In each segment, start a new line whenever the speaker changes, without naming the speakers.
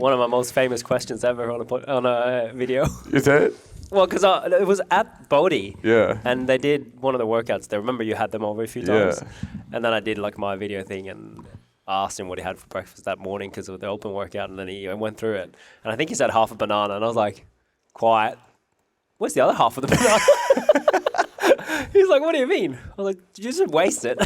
one of my most famous questions ever on a video.
Is it?
Well, because it was at Bodhi.
Yeah.
And they did one of the workouts there. Remember you had them over a few times? And then I did like my video thing and asked him what he had for breakfast that morning because of the open workout, and then he went through it. And I think he said half a banana, and I was like, quiet. Where's the other half of the banana? He's like, what do you mean? I was like, did you just waste it?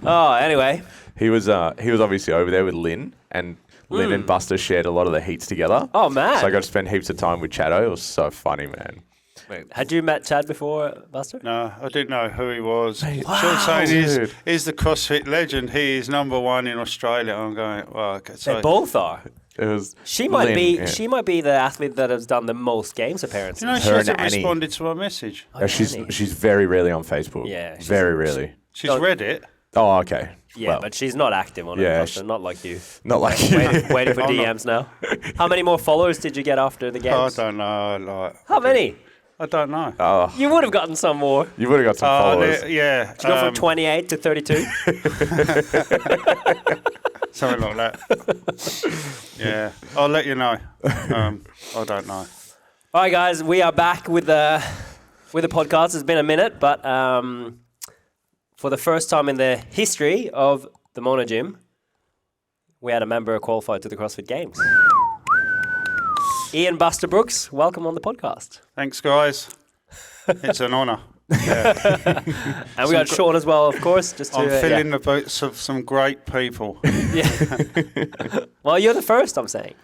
Oh, anyway.
He was obviously over there with Lynn, and Lynn and Buster shared a lot of the heats together.
Oh, man.
So I got to spend heaps of time with Chado. It was so funny, man.
Wait, had you met Chad before, Buster?
No, I didn't know who he was.
Wow,
Sean's saying he's the CrossFit legend. He is number one in Australia. I'm going, well, okay. So
They both are.
It was
She might
Lynn,
be.
yeah.
She might be the athlete that has done the most games appearances.
You know, she
Her
hasn't
and Annie.
responded to my message.
She's very rarely on Facebook.
Yeah,
very rarely.
She's read it.
Oh, okay.
Yeah,
Well,
but she's not active on it, Buster, not like you.
not like you.
Waiting for DMs now. How many more followers did you get after the games?
I don't know.
How many?
I don't know.
Oh,
You would have gotten some more.
you would have got some followers.
Yeah.
Did you go from 28 to 32?
Something like that. Yeah. I'll let you know. I don't know.
All right, guys, we are back with the podcast. It's been a minute, but for the first time in the history of the Mono Gym, we had a member qualified to the CrossFit Games. Ian Buster Brooks, welcome on the podcast.
Thanks, guys. It's an honour. Yeah.
And we got Sean as well, of course.
I'm filling the boots of some great people
Well, you're the first, I'm saying,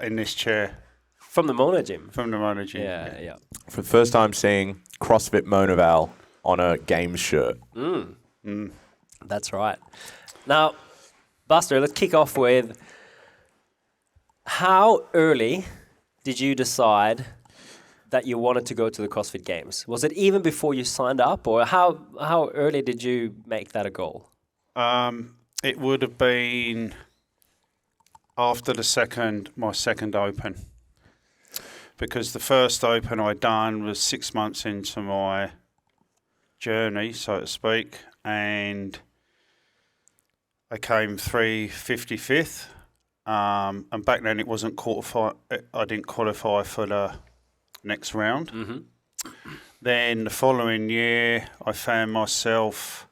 in this chair
from the Mono Gym.
from the Mono Gym.
Yeah.
For the first time seeing CrossFit Monoval on a Games shirt.
That's right. Now, Buster, let's kick off with how early did you decide that you wanted to go to the CrossFit Games? Was it even before you signed up, or how early did you make that a goal?
It would have been after my second open, because the first open I done was 6 months into my journey, so to speak, and I came 355th. And back then it wasn't I didn't qualify for the next round.
Mm-hmm.
Then the following year, I found myself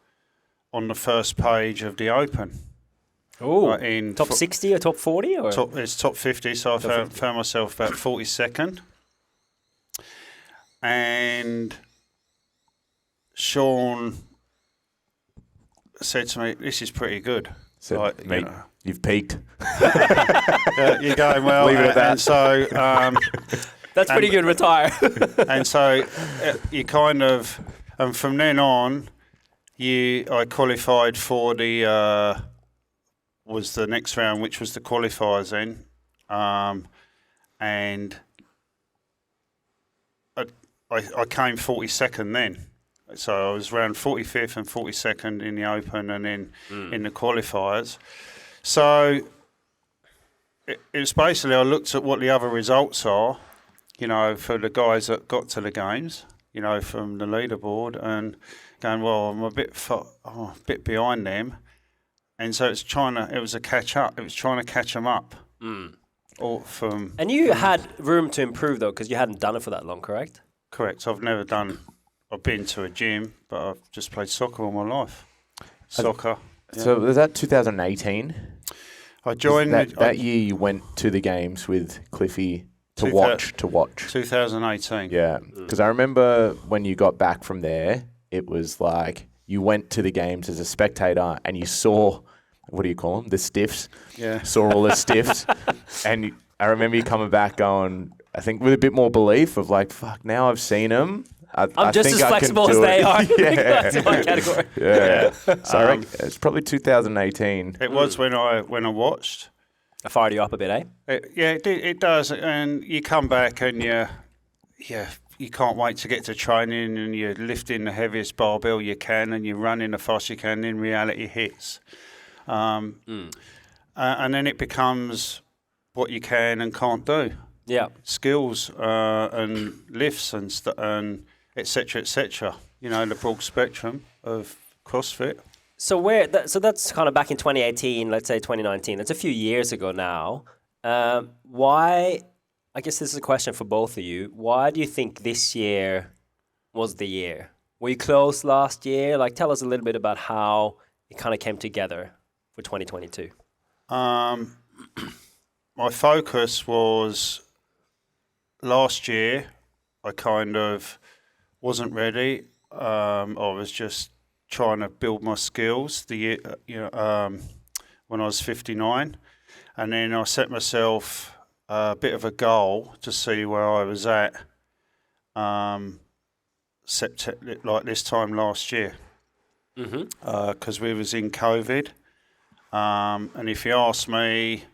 on the first page of the Open.
Oh,
in
top 60 or top 40? Or?
It's top 50, so I found myself about 42nd. And Sean said to me, "This is pretty good."
So,
Like,
mate, you've peaked.
You're going well.
Leave it at that.
And so,
That's pretty good, retire.
and so you kind of, and from then on, I qualified for was the next round, which was the qualifiers then, and I came 42nd then. So I was around 45th and 42nd in the Open and then in the qualifiers. So it was basically, I looked at what the other results are, for the guys that got to the games, from the leaderboard, and going, well, I'm a bit behind them. And so it was a catch up. It was trying to catch them up.
And you had room to improve, though, because you hadn't done it for that long, correct?
Correct. I've been to a gym, but I've just played soccer all my life. Soccer.
So was that 2018?
I joined
that year. You went to the games with Cliffy to watch.
2018.
Yeah, because I remember when you got back from there, it was like you went to the games as a spectator and you saw, what do you call them? The stiffs.
Yeah.
Saw all the stiffs, and I remember you coming back going, I think with a bit more belief of like, fuck, now I've seen them.
I'm just as flexible as they are.
Yeah.
That's my category.
Yeah. So I reckon it's probably 2018.
It was when I watched.
I fired you up a bit, eh?
It does. And you come back and you can't wait to get to training, and you're lifting the heaviest barbell you can and you're running the fastest you can, then reality hits. And then it becomes what you can and can't do.
Yeah.
Skills and lifts and et cetera, the broad spectrum of CrossFit.
So that's kind of back in 2018, let's say 2019. That's a few years ago now. Why? I guess this is a question for both of you. Why do you think this year was the year? Were you close last year? Like, tell us a little bit about how it kind of came together for 2022.
My focus was last year. I kind of wasn't ready. I was just trying to build my skills. When I was 59, and then I set myself a bit of a goal to see where I was at. September, like this time last year, because we was in COVID. And if you ask me,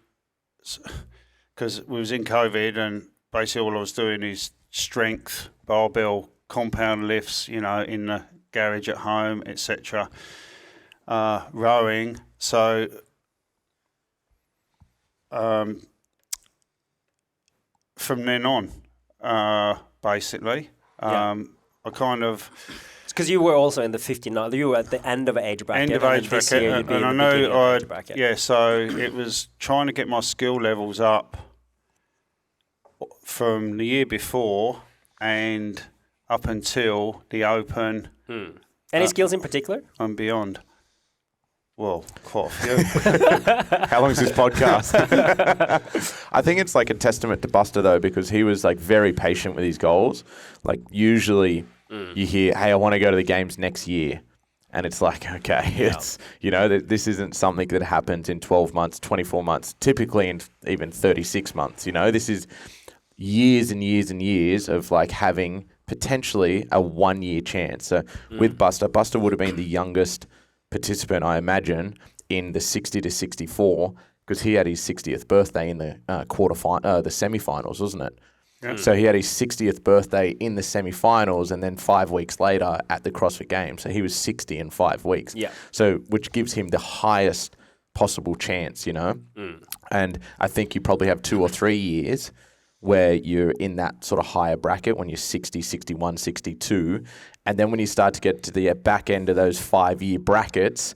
because we was in COVID, and basically all I was doing is strength, barbell, compound lifts, in the garage at home, etc. Rowing. So from then on, basically, I kind of...
Because you were also in the 59, you were at the end of age bracket.
End of age bracket, and I know so it was trying to get my skill levels up from the year before and up until the Open.
Any skills in particular?
And beyond. Well, quite a few.
How long is this podcast? I think it's like a testament to Buster though, because he was like very patient with his goals. Like usually you hear, hey, I want to go to the games next year. And it's like, okay, it's, this isn't something that happens in 12 months, 24 months, typically in even 36 months. This is years and years and years of like having potentially a 1 year chance. So with Buster would have been the youngest participant, I imagine, in the 60 to 64, because he had his 60th birthday in the the semi-finals, wasn't it? Yeah. So he had his 60th birthday in the semi-finals, and then 5 weeks later at the CrossFit Games. So he was 60 in 5 weeks.
Yeah.
So which gives him the highest possible chance, And I think you probably have 2 or 3 years where you're in that sort of higher bracket when you're 60, 61, 62. And then when you start to get to the back end of those 5-year brackets,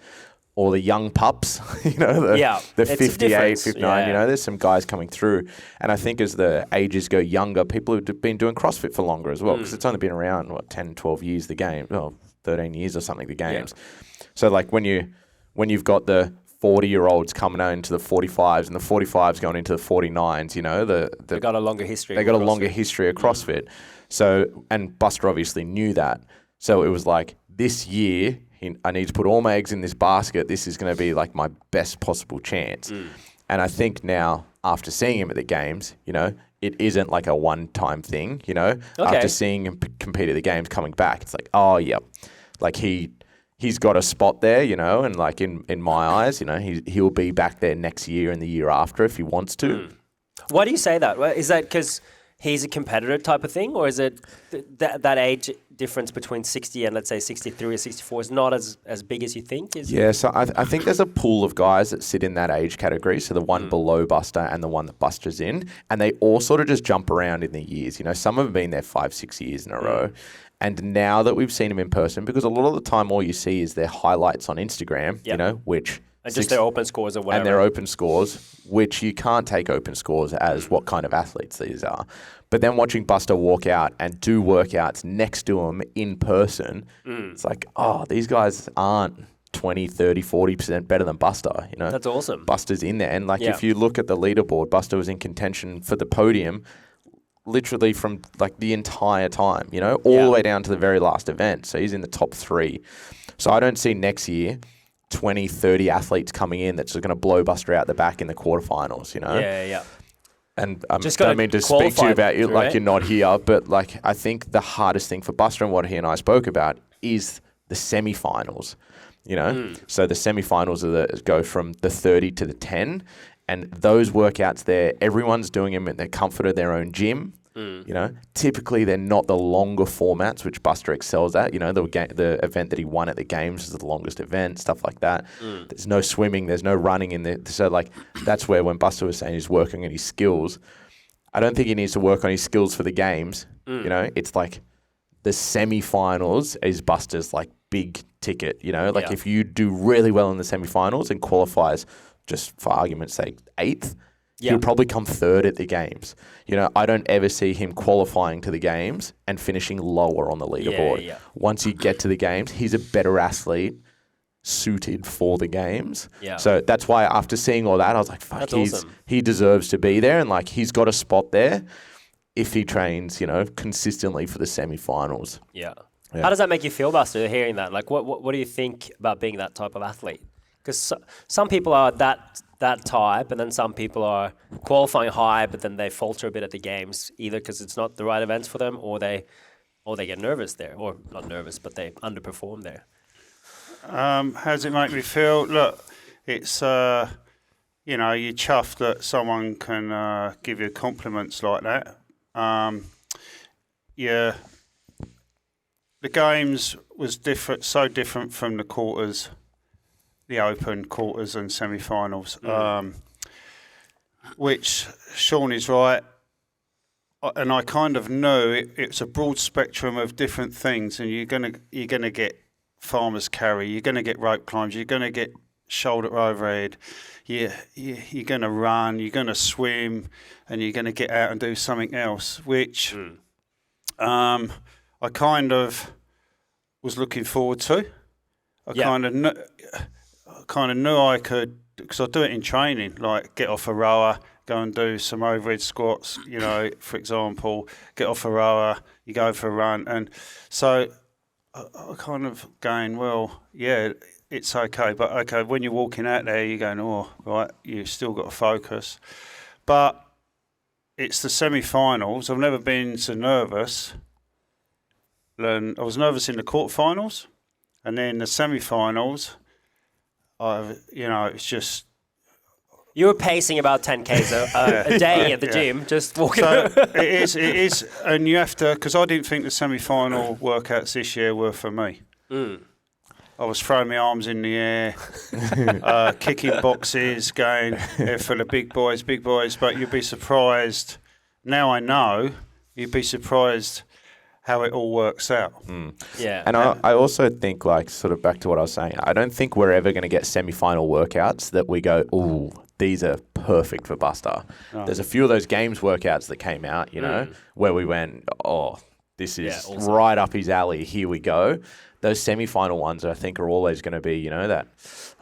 or the young pups, the 58, 59, there's some guys coming through. And I think as the ages go younger, people have been doing CrossFit for longer as well, because it's only been around, 10, 12 years, the game, 13 years or something, the games. Yeah. So like when you've got the 40-year-olds coming out into the 45s and the 45s going into the 49s,
they got a longer history.
They got a longer history of CrossFit. So, and Buster obviously knew that. So it was like, this year, I need to put all my eggs in this basket. This is going to be like my best possible chance. And I think now, after seeing him at the games, it isn't like a one-time thing, After seeing him compete at the games coming back, it's like, oh, yeah. Like he's got a spot there, and like in my eyes, he'll be back there next year and the year after if he wants to.
Why do you say that? Is that because he's a competitor type of thing, or is it that age difference between 60 and let's say 63 or 64 is not as big as you think?
So I think there's a pool of guys that sit in that age category, so the one below Buster and the one that Buster's in, and they all sort of just jump around in the years. Some have been there 5-6 years in a row. And now that we've seen them in person, because a lot of the time all you see is their highlights on Instagram, which...
And just their open scores or whatever.
And their open scores, which you can't take open scores as what kind of athletes these are. But then watching Buster walk out and do workouts next to him in person, it's like, these guys aren't 20, 30, 40% better than Buster,
That's awesome.
Buster's in there. And if you look at the leaderboard, Buster was in contention for the podium literally from like the entire time, all the way down to the very last event. So he's in the top 3. So I don't see next year 20, 30 athletes coming in that's going to blow Buster out the back in the quarterfinals,
Yeah.
And I don't mean to speak to you about it like you're not here, but like I think the hardest thing for Buster and what he and I spoke about is the semi-finals, So the semi-finals go from the 30 to the 10, and those workouts there, everyone's doing them in the comfort of their own gym. Typically they're not the longer formats, which Buster excels at. The event that he won at the games is the longest event, stuff like that. There's no swimming, there's no running in there. So like that's where when Buster was saying he's working on his skills, I don't think he needs to work on his skills for the games. It's like the semi-finals is Buster's like big ticket, like if you do really well in the semi-finals and qualifies, just for argument's sake, 8th, he'll probably come 3rd at the games. I don't ever see him qualifying to the games and finishing lower on the leaderboard. Once you get to the games, he's a better athlete suited for the games. So that's why after seeing all that, I was like, fuck,
awesome.
He deserves to be there, and like he's got a spot there if he trains, consistently for the semi-finals.
Yeah. How does that make you feel, Buster, hearing that? Like, what do you think about being that type of athlete? Because some people are that type, and then some people are qualifying high, but then they falter a bit at the games, either because it's not the right events for them, or they get nervous there, or not nervous, but they underperform there.
How does it make me feel? Look, it's you're chuffed that someone can give you compliments like that. The games was different, so different from the quarters, the open quarters and semi-finals, which Sean is right. And I kind of knew it's a broad spectrum of different things, and you're gonna get farmer's carry, you're gonna get rope climbs, you're gonna get shoulder overhead, you're gonna run, you're gonna swim, and you're gonna get out and do something else, which I kind of was looking forward to. I kind of knew I could, because I do it in training, like get off a rower, go and do some overhead squats, for example, get off a rower, you go for a run. And so I kind of going, well, yeah, it's okay. But okay, when you're walking out there, you're going, oh, right, you've still got to focus. But it's the semi-finals. I've never been so nervous. I was nervous in the quarterfinals, and then the semi-finals, it's just...
You were pacing about 10 Ks a day at the gym, just walking.
So it is, and you have to, because I didn't think the semi-final workouts this year were for me. I was throwing my arms in the air, kicking boxes, going for the big boys, but you'd be surprised, now I know, you'd be surprised how it all works out.
Yeah.
And I also think, like, sort of back to what I was saying, I don't think we're ever going to get semi-final workouts that we go, ooh, these are perfect for Buster. Oh. There's a few of those games workouts that came out, where we went, oh, this is awesome. Right up his alley. Here we go. Those semi-final ones, I think, are always going to be, that,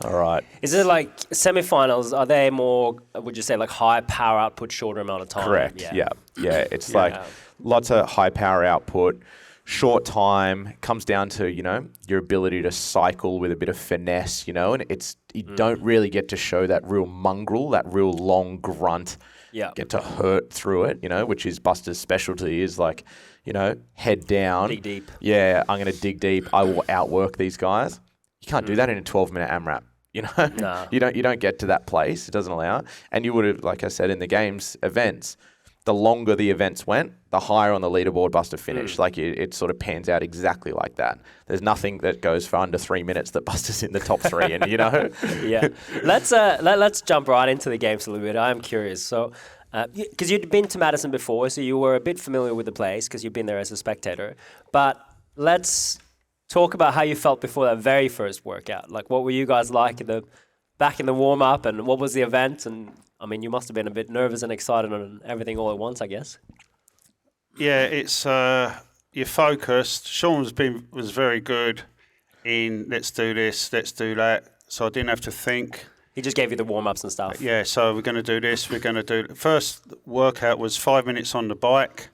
all right.
Is it like semi-finals, are they more, would you say, like high power output, shorter amount of time?
Correct, yeah. It's like lots of high power output, short time, comes down to, your ability to cycle with a bit of finesse, and you don't really get to show that real mongrel, that real long grunt, get to hurt through it, which is Buster's specialty, is like, head down.
Dig deep.
Yeah, I'm going to dig deep. I will outwork these guys. You can't do that in a 12-minute AMRAP.
No.
You don't get to that place. It doesn't allow it. And you would have, like I said, in the games events, the longer the events went, the higher on the leaderboard Buster finished. Like it sort of pans out exactly like that. There's nothing that goes for under 3 minutes that Buster's in the top 3, and
Yeah. Let's jump right into the games a little bit. I'm curious. So, because you'd been to Madison before, so you were a bit familiar with the place because you've been there as a spectator. But let's talk about how you felt before that very first workout. Like, what were you guys like back in the warm-up, and what was the event? And I mean, you must have been a bit nervous and excited and everything all at once, I guess.
Yeah, it's you're focused. Sean was very good in let's do this, let's do that. So I didn't have to think.
He just gave you the warm-ups and stuff.
Yeah, so we're going to do this, we're going to do... First workout was 5 minutes on the bike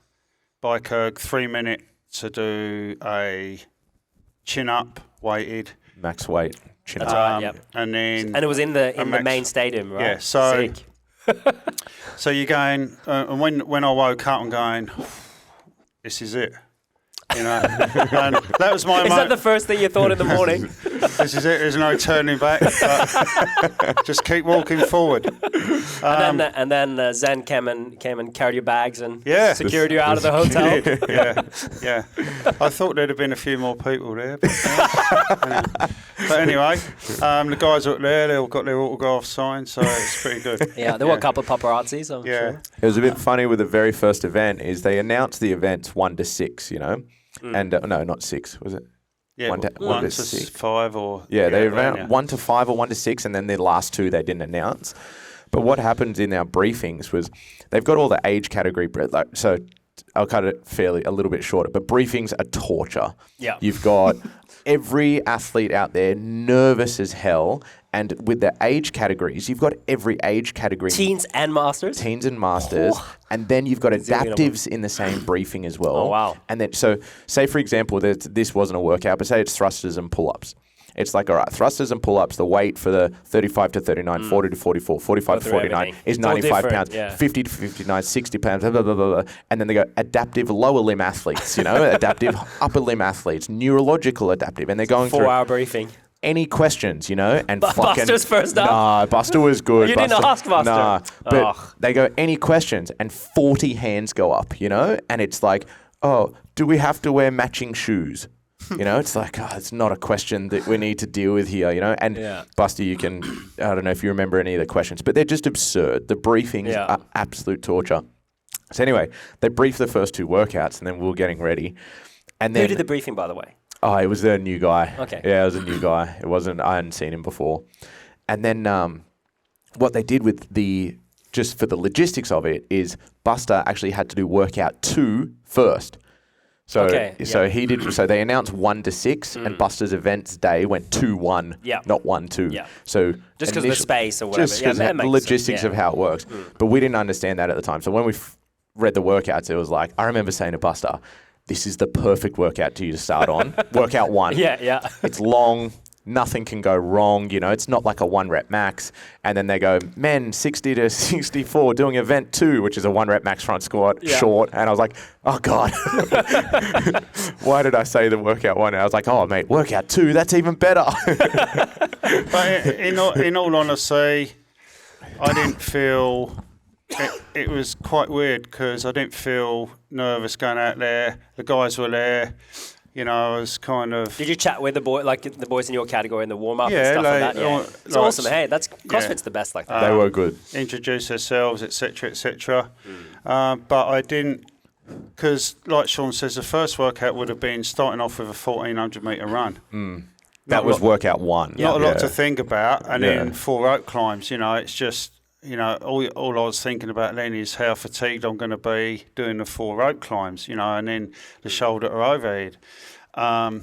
erg, 3 minutes to do a chin-up, weighted.
Max weight, chin-up.
That's right, yep.
And
it was in the main stadium, right?
Yeah, so...
Sick.
So you're going... and when I woke up, I'm going, this is it. And that was my...
Is that the first thing you thought in the morning?
This is it. There's no turning back. Just keep walking forward.
And then Zen came and carried your bags and secured you out of the hotel.
Yeah. I thought there'd have been a few more people there. But anyway, the guys up there, they all got their autograph signed, so it's pretty good.
Yeah, there were a couple of paparazzis, I'm sure.
It was a bit funny with the very first event is they announced the events 1 to 6, and no, not 6, was it?
Yeah,
1 to 6.
5 or...
Yeah, they
around,
ran 1 to 5 or 1 to 6, and then the last 2 they didn't announce. But what happens in our briefings was they've got all the age category, so I'll cut it a little bit shorter, but briefings are torture.
Yeah.
You've got every athlete out there nervous as hell, and with the age categories, you've got every age category.
Teens and masters?
Teens and masters. And then you've got adaptives in the same briefing as well.
Oh, wow.
And then, so say for example, that this wasn't a workout, but say it's thrusters and pull-ups. It's like, all right, thrusters and pull-ups, the weight for the 35 to 39, 40 to 44, 45 to 49
everything.
is
It's all
95
different,
pounds,
yeah.
50 to 59, 60 pounds, blah, blah, blah, blah, blah. And then they go adaptive lower limb athletes, adaptive upper limb athletes, neurological adaptive. And they're going
4-hour briefing.
any questions, and fucking...
Buster's first up?
Nah, Buster was good.
You didn't ask Buster?
Nah, but
Ugh.
they go, any questions? And 40 hands go up, And it's like, oh, do we have to wear matching shoes? It's like, it's not a question that we need to deal with here, And
Yeah.
Buster, I don't know if you remember any of the questions, but they're just absurd. The briefings are absolute torture. So anyway, they briefed the first 2 workouts, and then we were getting ready. And then,
Who did the briefing, by the way?
Oh, it was a new guy.
Okay.
Yeah, it was a new guy. I hadn't seen him before. And then what they did with just for the logistics of it is Buster actually had to do workout 2 first. So he did. So they announced 1 to 6, and Buster's events day went 2-1, not 1-2.
Yeah.
So
Just because of the space or whatever.
just because the logistics of how it works. But we didn't understand that at the time. So when we read the workouts, it was like, I remember saying to Buster, this is the perfect workout to you to start on. Workout 1.
Yeah.
It's long. Nothing can go wrong. It's not like a 1 rep max. And then they go, men 60 to 64 doing event 2, which is a 1 rep max front squat, short. And I was like, oh God, why did I say the workout 1? And I was like, oh mate, workout 2, that's even better.
But in all honesty, I didn't feel... It was quite weird because I didn't feel nervous going out there. The guys were there. I was kind of...
Did you chat with the boys in your category in the warm-up and
Yeah,
stuff like that? Yeah. It's awesome. Hey, CrossFit's the best like that.
They were good.
Introduce themselves, etc., etc. But I didn't... Because, like Sean says, the first workout would have been starting off with a 1,400-metre run.
That was workout 1.
Not a lot to think about. And then 4 rope climbs, it's just... all I was thinking about then is how fatigued I'm going to be doing the 4 rope climbs, and then the shoulder to overhead. The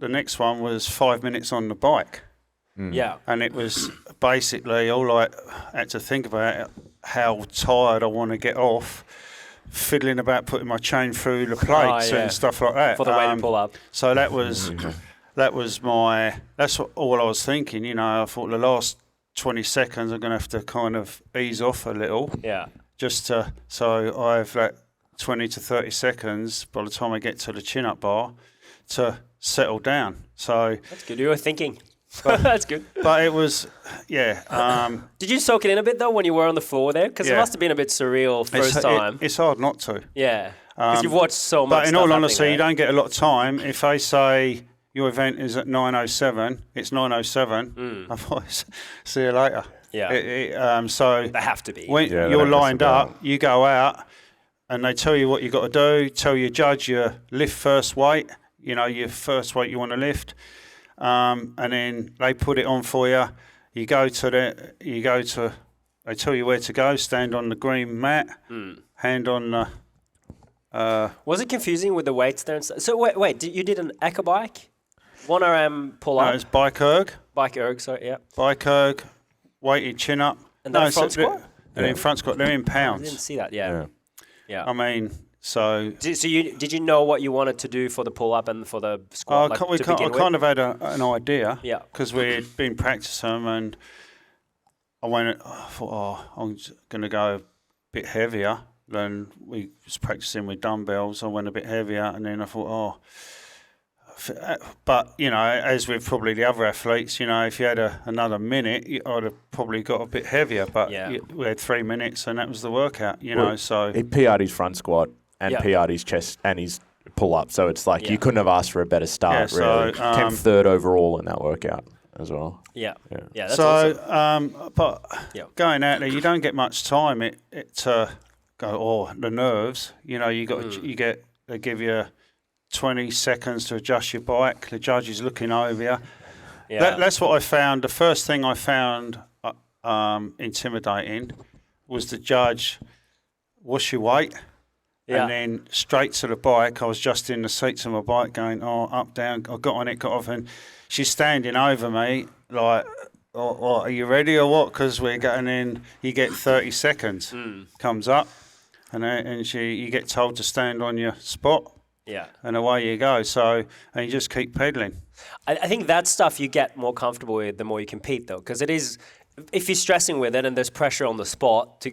next one was 5 minutes on the bike.
Yeah.
And it was basically all I had to think about how tired I want to get off, fiddling about putting my chain through the plates and stuff like that.
For the weight pull up.
So that was... That's all I was thinking, I thought the last 20 seconds I'm going to have to kind of ease off a little.
Yeah.
So I have like 20 to 30 seconds by the time I get to the chin-up bar to settle down. So
that's good. You were thinking. That's good.
But it was,
Did you soak it in a bit, though, when you were on the floor there? Because it must have been a bit surreal first time.
It's hard not to.
Yeah. Because you've watched so much.
But in all honesty, you don't get a lot of time. If they say... your event is at 9:07. It's 9:07. Otherwise, see you later.
Yeah.
So
they have to be.
When you're lined up, you go out, and they tell you what you got to do. Tell your judge your lift first weight. Your first weight you want to lift, and then they put it on for you. They tell you where to go. Stand on the green mat. Hand on the.
Was it confusing with the weights there? So wait, you did an echo bike? 1 RM pull up.
No, it's bike erg.
Bike erg, sorry, yeah.
Bike erg, weighted chin up.
And then front squat?
And then front squat, they're in pounds.
I didn't see that, yeah.
I mean, so...
Did you know what you wanted to do for the pull up and for the squat?
I kind of had an idea.
Yeah.
Because we'd been practicing them, and I thought, I'm going to go a bit heavier than we was practicing with dumbbells. I went a bit heavier, and then I thought, but as with probably the other athletes, if you had another minute, I'd have probably got a bit heavier. But we had 3 minutes, and that was the workout. So
he PR'd his front squat and PR'd his chest and his pull up. So it's like you couldn't have asked for a better start. Really, came 3rd overall in that workout as well.
Yeah. That's
so,
awesome.
But going out there, you don't get much time. It to go. The nerves. You got they give you 20 seconds to adjust your bike. The judge is looking over you.
Yeah.
That's what I found. The first thing I found intimidating was the judge, what's your weight?
Yeah.
And then straight to the bike. I was just in the seats of my bike going, up, down. I got on it, got off, and she's standing over me like, are you ready or what? Because we're getting in, you get 30 seconds. Comes up, and you get told to stand on your spot.
Yeah.
And away you go. So, and you just keep pedaling.
I think that stuff you get more comfortable with the more you compete, though, because it is, if you're stressing with it and there's pressure on the spot to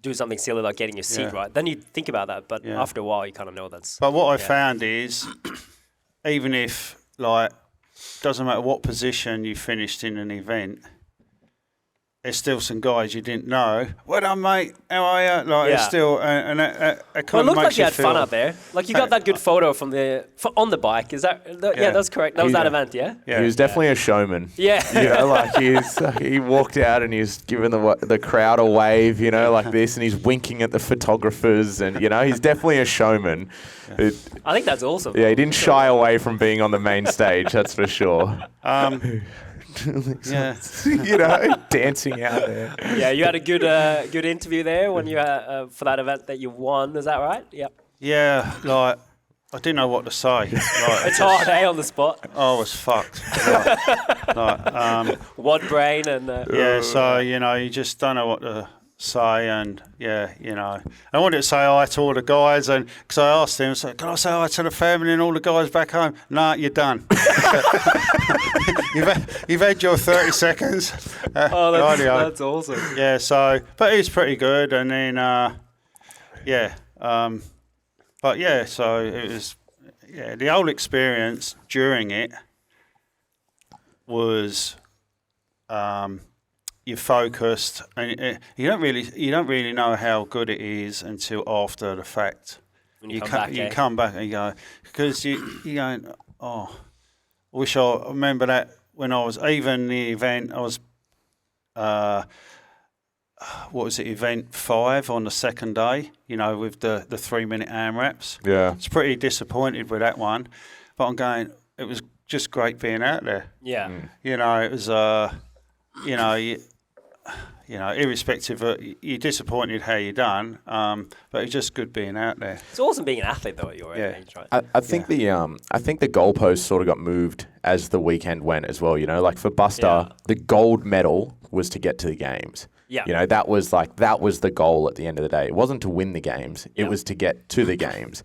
do something silly like getting your seat right, then you think about that. But after a while, you kind of know that's.
But what I found is, even if, like, doesn't matter what position you finished in an event, there's still some guys you didn't know. Well done, mate. How are you? Like, it's still, and it kind
Well, it
of
looked
makes
like you had
feel,
fun out there. Like you got that good photo from on the bike. Is that? Yeah, that's correct. That was that event, yeah.
He was definitely a showman.
Yeah.
You know, like he walked out and he's giving the crowd a wave, you know, like this, and he's winking at the photographers, and you know, he's definitely a showman.
I think that's awesome.
Yeah, he didn't shy away from being on the main stage, that's for sure. You know, dancing out there.
Yeah, you had a good interview there when you for that event that you won. Is that right? Yep.
Yeah, like, I didn't know what to say. Like,
It's hard, on the spot.
I was fucked.
One brain and.
So, you know, you just don't know what to say, and you know, I wanted to say hi to all the guys, and because I asked him, so can I say hi to the family and all the guys back home? No, you're done. you've had your 30 seconds.
That's awesome.
Yeah, so but he's pretty good, and then but yeah, so it was the whole experience during it was you're focused, and you don't really know how good it is until after the fact.
When you come
back and you go, because you going, I wish I remember that when I was even the event. I was what was it, event 5 on the second day, you know, with the 3-minute AMRAPs.
Yeah.
I was pretty disappointed with that one, but I'm going, it was just great being out there.
Yeah.
You know, it was, you know, irrespective of, you're disappointed how you done, but it's just good being out there.
It's awesome being an athlete, though, at your age, right?
I think the goalposts sort of got moved as the weekend went as well. You know, like for Buster, the gold medal was to get to the games.
Yeah.
You know, that was the goal at the end of the day. It wasn't to win the games. It was to get to the games.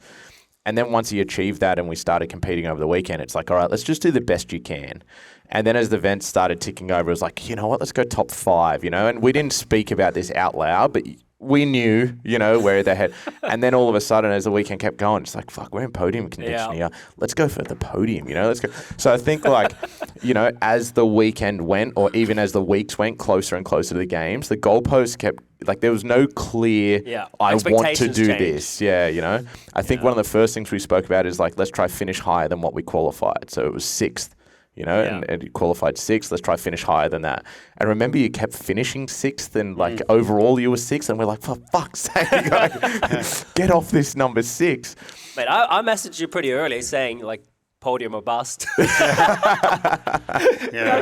And then once he achieved that and we started competing over the weekend, it's like, all right, let's just do the best you can. And then as the events started ticking over, it was like, you know what, let's go top 5, you know. And we didn't speak about this out loud, but we knew, you know, where they had. And then all of a sudden, as the weekend kept going, it's like, fuck, we're in podium condition here. Let's go for the podium, you know. Let's go. So I think, like, you know, as the weekend went, or even as the weeks went closer and closer to the games, the goalposts kept, like, there was no clear, I want to do this. Yeah, you know. I think one of the first things we spoke about is, like, let's try finish higher than what we qualified. So it was 6th. You know, and you qualified 6th. Let's try finish higher than that. And remember, you kept finishing 6th, and like overall you were 6th, and we're like, for fuck's sake, like, get off this number 6.
Mate, I messaged you pretty early saying like podium or bust. You gotta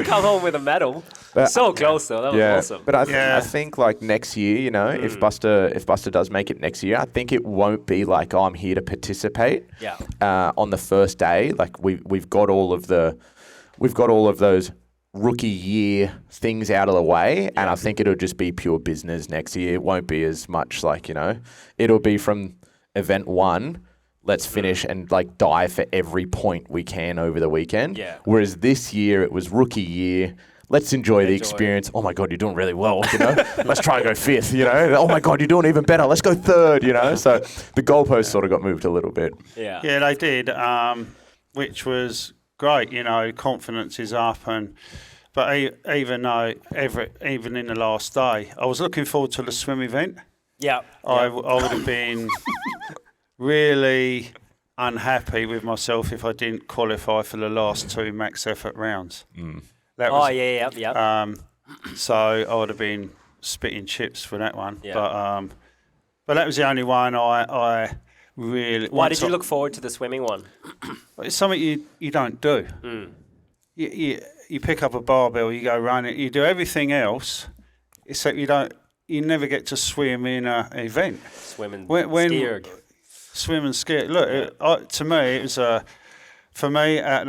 come home with a medal. But, so close though. That was awesome.
But I think like next year, you know, if Buster does make it next year, I think it won't be like, oh, I'm here to participate.
Yeah.
On the first day, like we've got all of those rookie year things out of the way, and I think it'll just be pure business next year. It won't be as much like, you know, it'll be from event 1, let's finish and like die for every point we can over the weekend.
Yeah.
Whereas this year it was rookie year. Let's enjoy the experience. Oh my God, you're doing really well, you know. Let's try and go 5th, you know. Oh my God, you're doing even better. Let's go 3rd, you know. So the goalposts sort of got moved a little bit.
Yeah.
Yeah, they did, which was great, you know, confidence is up, but even in the last day, I was looking forward to the swim event.
Yeah.
I would have been really unhappy with myself if I didn't qualify for the last 2 max effort rounds. That was, so I would have been spitting chips for that one. Yeah. But that was the only one I really.
Why did you look forward to the swimming one?
It's something you don't do. You pick up a barbell, you go run it, you do everything else, except you never get to swim in an event.
Swim and skier.
Swim and ski. Look, to me, it was for me at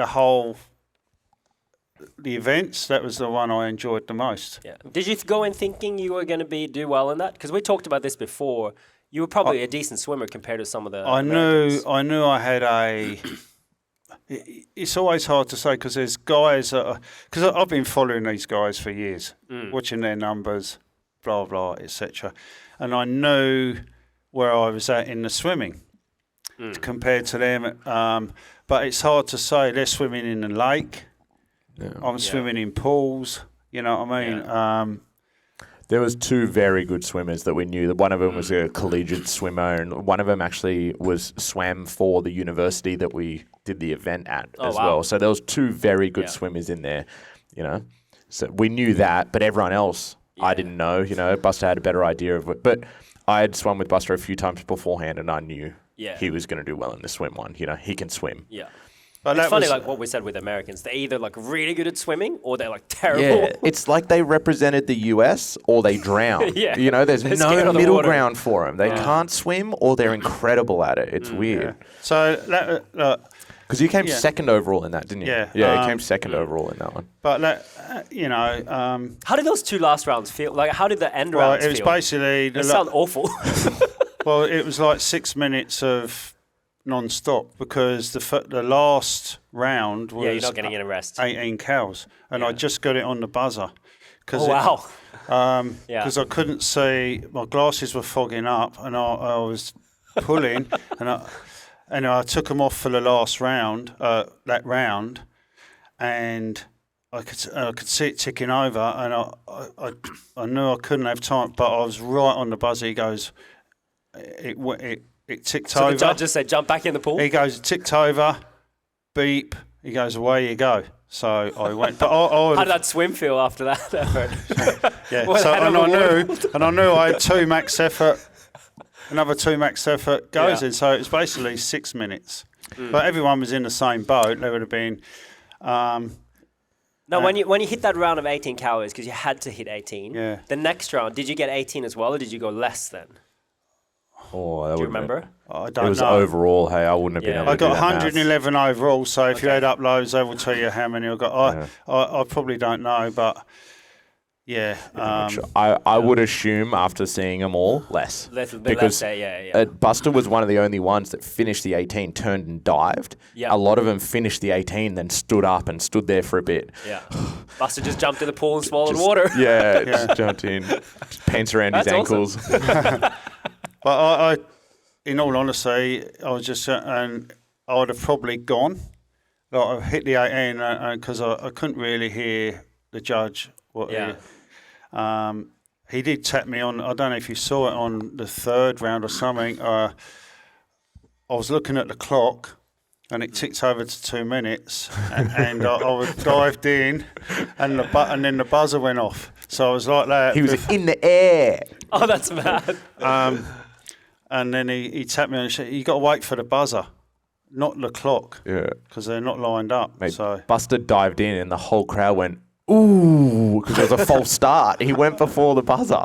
the events. That was the one I enjoyed the most.
Yeah. Did you go in thinking you were going to do well in that? Because we talked about this before. You were probably a decent swimmer compared to some of the.
I knew I had a. It's always hard to say because there's guys because I've been following these guys for years, watching their numbers, blah blah, etc. And I knew where I was at in the swimming. Compared to them, but it's hard to say. They're swimming in the lake. Yeah. I'm swimming in pools. You know what I mean? Yeah.
There was two very good swimmers that we knew. One of them was a collegiate swimmer, and one of them actually swam for the university that we did the event at well. So there was two very good swimmers in there. You know, so we knew that, but everyone else, I didn't know. You know, Buster had a better idea of it, but I had swum with Buster a few times beforehand, and I knew. Yeah. He was going to do well in the swim one. You know, he can swim.
Yeah. But it's funny, like what we said with Americans. They're either like really good at swimming or they're like terrible.
Yeah, it's like they represented the US or they drown. You know, there's no middle ground for them. They can't swim or they're incredible at it. It's weird.
Yeah. So,
because you came second overall in that, didn't you?
Yeah.
Yeah, you came second overall in that one.
But, you know...
how did those two last rounds feel? Like, how did the end rounds feel?
It was basically...
It sounds awful.
Well, it was like 6 minutes of non-stop because the last round was...
Yeah, you're not getting any rest.
18 cows. And I just got it on the buzzer.
Wow.
Because I couldn't see... My glasses were fogging up and I was pulling and I took them off for the last round, that round, and I could see it ticking over and I knew I couldn't have time, but I was right on the buzzer. He goes... It ticked over.
So the judge just said, jump back in the pool?
He goes, it ticked over, beep. He goes, away you go. So I went. But
how did that swim feel after that?
Yeah. So I knew I had another two max effort goes in. So it was basically 6 minutes. But everyone was in the same boat. There would have been.
No, when you hit that round of 18 calories, because you had to hit 18.
Yeah.
The next round, did you get 18 as well, or did you go less then?
Oh,
do you remember?
I don't know.
It was overall. Hey, I wouldn't have been able to do that.
I got 111 overall. So if you add up loads, they will tell you how many I got. I probably don't know, but yeah.
I would assume after seeing them all, less.
Because
Buster was one of the only ones that finished the 18, turned and dived.
Yeah.
A lot of them finished the 18, then stood up and stood there for a bit.
Yeah. Buster just jumped in the pool and swallowed water.
Yeah, just jumped in. Just pants around his ankles.
Awesome. But I, in all honesty, I was just, and I would have probably gone. Like I hit the 18 because I couldn't really hear the judge. He did tap me on. I don't know if you saw it on the third round or something. I was looking at the clock, and it ticked over to 2 minutes, and I dived in, and then the buzzer went off. So I was like that.
He was in the air.
Oh, that's mad.
And then he tapped me on the shoulder. You got to wait for the buzzer, not the clock.
Yeah.
Because they're not lined up.
Mate,
so
Buster dived in and the whole crowd went, ooh, because it was a false start. He went before the buzzer.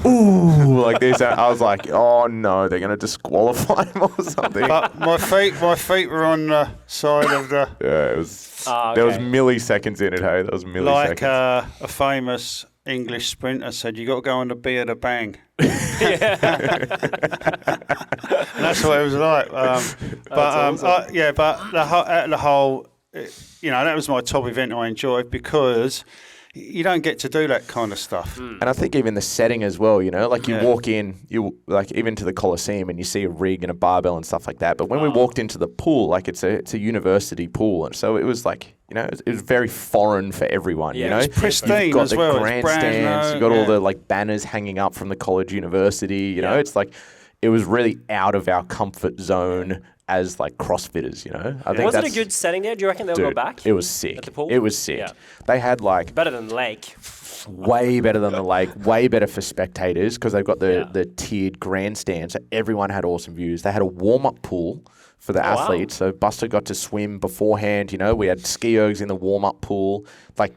Ooh, like this. I was like, oh no, they're going to disqualify him or something.
But my feet were on the side of the...
Yeah, it was... There was milliseconds in it, hey? There was milliseconds.
Like a famous English sprinter said, you got to go on the B of the bang. And that's what it was like. But the whole, you know, that was my top event I enjoyed because you don't get to do that kind of stuff.
And I think even the setting as well, you know, like you walk in, you like even to the Coliseum and you see a rig and a barbell and stuff like that. But when we walked into the pool, like it's a university pool. And so it was like, you know, it was very foreign for everyone, you know.
It's pristine
you've got
as
the
well.
grandstands, you've got all the like banners hanging up from the college university, you know. It's like, it was really out of our comfort zone as like CrossFitters, you know. I think
was it a good setting there? Do you reckon they'll go back?
It was sick.
At the pool?
It was sick.
Yeah.
They had like...
Better than Lake.
Way better than the lake, way better for spectators because they've got the tiered grandstand. So everyone had awesome views. They had a warm-up pool for the athletes. So Buster got to swim beforehand. We had ski ergs in the warm-up pool, like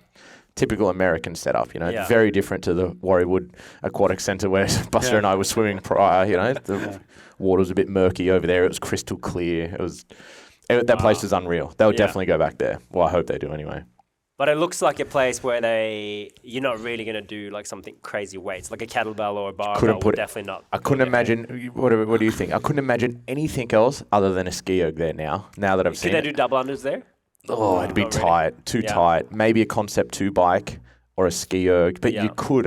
typical American setup, very different to the Warriewood Aquatic Centre where Buster and I were swimming prior, the water was a bit murky over there. It was crystal clear. That place is unreal. They'll definitely go back there. Well, I hope they do anyway.
But it looks like a place where you're not really going to do like something crazy weights, like a kettlebell or a barbell. Definitely not.
I couldn't imagine. What do you think? I couldn't imagine anything else other than a ski erg there now that I've seen it.
Could they do double unders there?
Oh, it'd be tight, too tight. Maybe a Concept 2 bike or a ski erg, but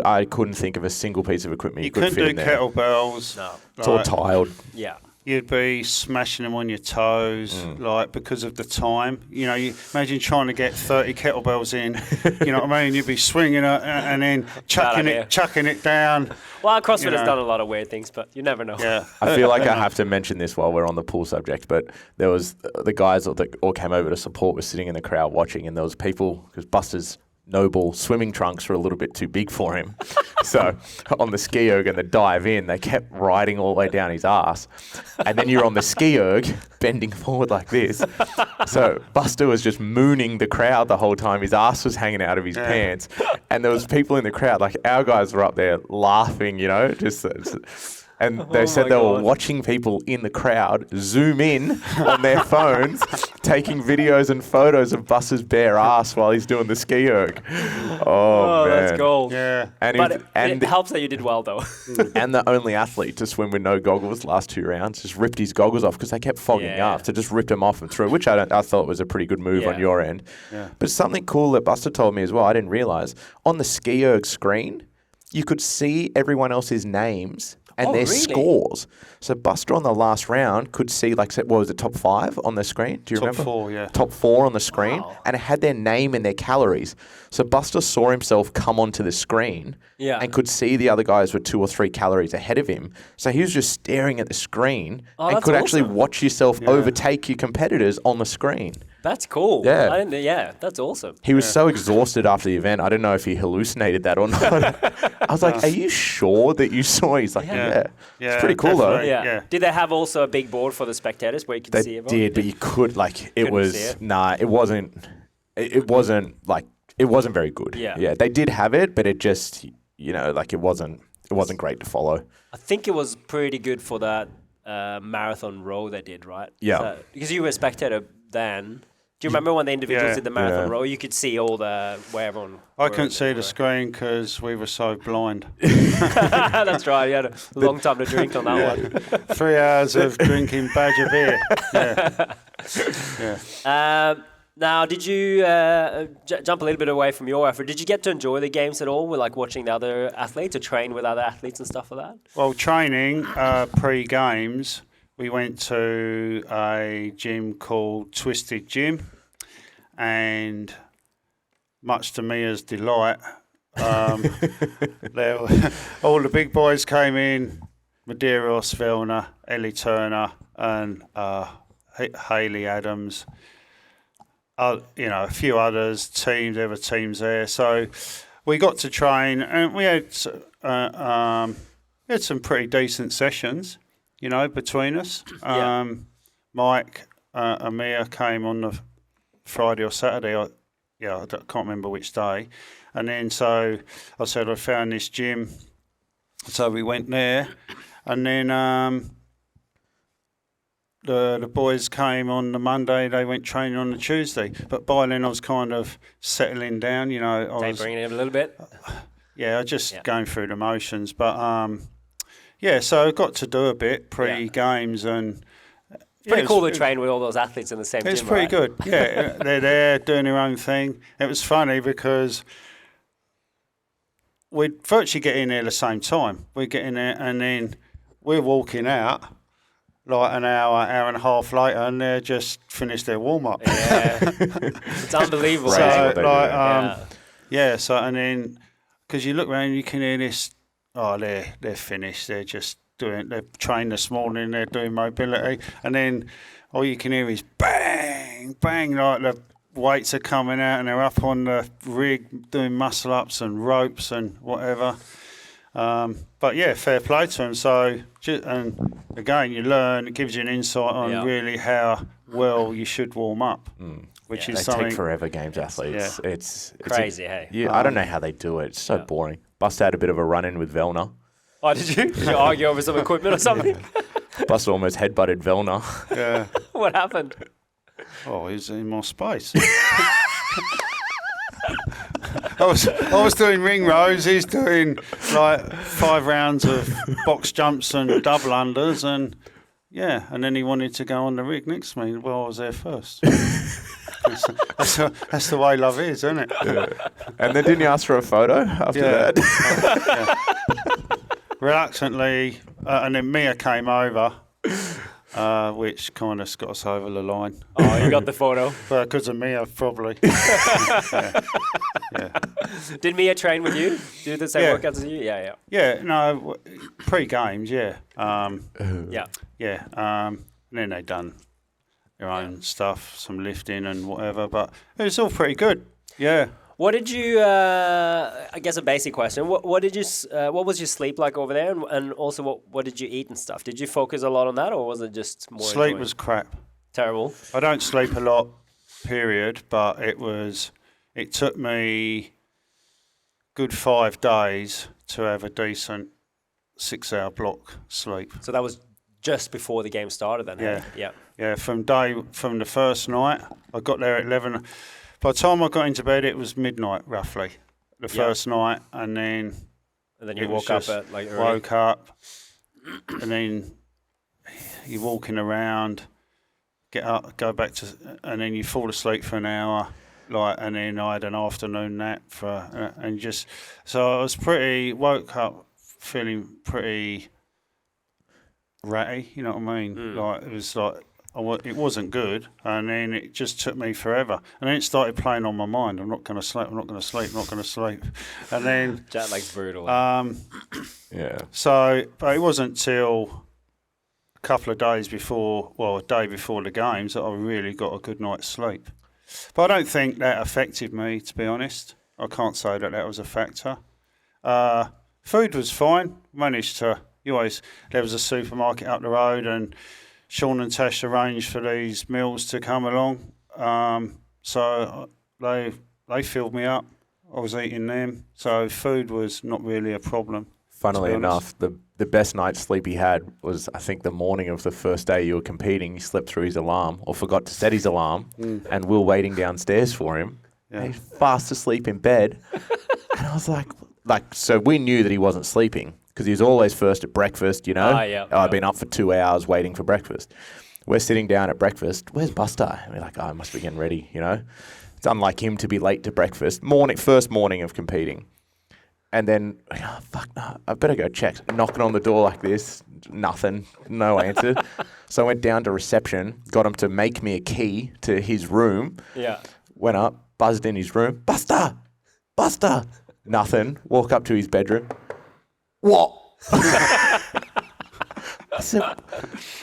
I couldn't think of a single piece of equipment you could fit in there.
You couldn't do kettlebells.
No.
It's all tiled.
Yeah.
You'd be smashing them on your toes, because of the time. You imagine trying to get 30 kettlebells in. You know what I mean? You'd be swinging it and then chucking it down.
Well, CrossFit has done a lot of weird things, but you never know.
Yeah.
I feel like I have to mention this while we're on the pool subject, but there was the guys that all came over to support were sitting in the crowd watching, and there was people because Buster's Noble swimming trunks were a little bit too big for him. So on the ski erg and the dive in, they kept riding all the way down his ass. And then you're on the ski erg bending forward like this. So Buster was just mooning the crowd the whole time. His ass was hanging out of his pants. And there was people in the crowd, like our guys were up there laughing, and they said they were watching people in the crowd zoom in on their phones, taking videos and photos of Buster's bare ass while he's doing the ski erg. Oh, man.
That's gold.
Yeah.
It helps that you did well, though.
And the only athlete to swim with no goggles last 2 rounds just ripped his goggles off because they kept fogging up. So just ripped them off and threw, which I thought was a pretty good move on your end.
Yeah.
But something cool that Buster told me as well, I didn't realise, on the ski erg screen, you could see everyone else's names and their scores. So Buster on the last round could see, top 5 on the screen? Do you remember?
Top 4, yeah.
Top 4 on the screen. Wow. And it had their name and their calories. So Buster saw himself come onto the screen and could see the other guys were 2 or 3 calories ahead of him. So he was just staring at the screen and could actually watch yourself overtake your competitors on the screen.
That's cool.
Yeah.
That's awesome.
He was so exhausted after the event. I didn't know if he hallucinated that or not. I was like, are you sure that you saw? He's like, yeah. It's pretty cool though.
Yeah. Did they have also a big board for the spectators where you could see everyone?
They did, but you could, it wasn't very good. Yeah. They did have it, but it just, it wasn't great to follow.
I think it was pretty good for that marathon row they did, right?
Yeah.
So, because you were a spectator then. Do you remember when the individuals did the marathon row? You could see all where everyone...
I couldn't see the screen because we were so blind.
That's right. You had a long time to drink on that one.
3 hours of drinking Badger beer. Yeah.
Now, did you jump a little bit away from your effort? Did you get to enjoy the games at all? With watching the other athletes or train with other athletes and stuff like that?
Well, training pre-games... We went to a gym called Twisted Gym, and much to Mia's delight, all the big boys came in, Medeiros, Vellner, Ellie Turner, and Hayley Adams. A few others. There were teams there, so we got to train, and we had some pretty decent sessions. Between us. Mike and Mia came on the Friday or Saturday. I can't remember which day. And then so I said I found this gym. So we went there. And then the boys came on the Monday. They went training on the Tuesday. But by then I was kind of settling down.
Tapering it a little bit?
Yeah, I was just going through the motions. But... so I got to do a bit pre-games and...
It's pretty cool to train with all those athletes in the same gym,
It's pretty good, yeah. They're there doing their own thing. It was funny because we'd virtually get in there at the same time. We'd get in there and then we're walking out an hour and a half later and they're just finished their warm-up.
Yeah, it's unbelievable.
So, and then... Because you look around and you can hear this... Oh, they're finished. They've trained this morning. They're doing mobility, and then all you can hear is bang, bang, like the weights are coming out and they're up on the rig doing muscle ups and ropes and whatever. But yeah, fair play to them. So, and again, you learn. It gives you an insight on really how well you should warm up, which is
they
something.
take forever, games athletes.
Yeah.
It's
crazy, hey.
Yeah, I don't know how they do it. It's so boring. Bust had a bit of a run-in with Vellner.
Oh, did you? Did you argue over some equipment or something?
Bust almost headbutted Vellner.
Yeah.
What happened?
Oh, he's in my space. I was doing ring rows. He's doing like 5 rounds of box jumps and double unders, and and then he wanted to go on the rig next to me. Well, I was there first. That's the way love is, isn't it?
Yeah. And then didn't you ask for a photo after that?
Reluctantly, and then Mia came over. Which kind of got us over the line.
Oh, you got the photo?
Because of Mia, probably.
Did Mia train with you? Do the same workouts as you? Yeah.
Yeah, no, pre-games, yeah.
Yeah.
And then they done their own stuff, some lifting and whatever, but it was all pretty good. Yeah.
What did you? I guess a basic question. What did you? What was your sleep like over there? And also, what did you eat and stuff? Did you focus a lot on that, or was it just more?
Sleep
enjoying?
was crap.
Terrible.
I don't sleep a lot, period. But it took me good 5 days to have a decent 6-hour block sleep.
So that was just before the game started, then.
Yeah.
Hey? Yeah.
Yeah. From the first night, I got there at 11. By the time I got into bed, it was midnight, roughly, the first night. And then
you woke up at like early.
Woke up, and then you're walking around, get up, go back to, and then you fall asleep for an hour, and then I had an afternoon nap so I was woke up feeling pretty ratty, you know what I mean? Like, it was like, it wasn't good, and then it just took me forever. And then it started playing on my mind. I'm not going to sleep, I'm not going to sleep, I'm not going to sleep. And then...
Jet lag's brutal.
Yeah.
So, but it wasn't till a couple of days before, a day before the games, that I really got a good night's sleep. But I don't think that affected me, to be honest. I can't say that was a factor. Food was fine. There was a supermarket up the road, and Sean and Tash arranged for these meals to come along. So they filled me up. I was eating them. So food was not really a problem.
Funnily enough, the best night's sleep he had was, I think, the morning of the first day you were competing. He slept through his alarm, or forgot to set his alarm, and we were waiting downstairs for him. Yeah. He's fast asleep in bed. And I was like, so we knew that he wasn't sleeping, because he was always first at breakfast, I'd been up for 2 hours waiting for breakfast. We're sitting down at breakfast. Where's Buster? And we're like, I must be getting ready, It's unlike him to be late to breakfast. First morning of competing. And then, fuck no, I better go check. Knocking on the door like this, nothing, no answer. So I went down to reception, got him to make me a key to his room. Yeah. Went up, buzzed in his room. Buster! Nothing. Walk up to his bedroom. What? I said,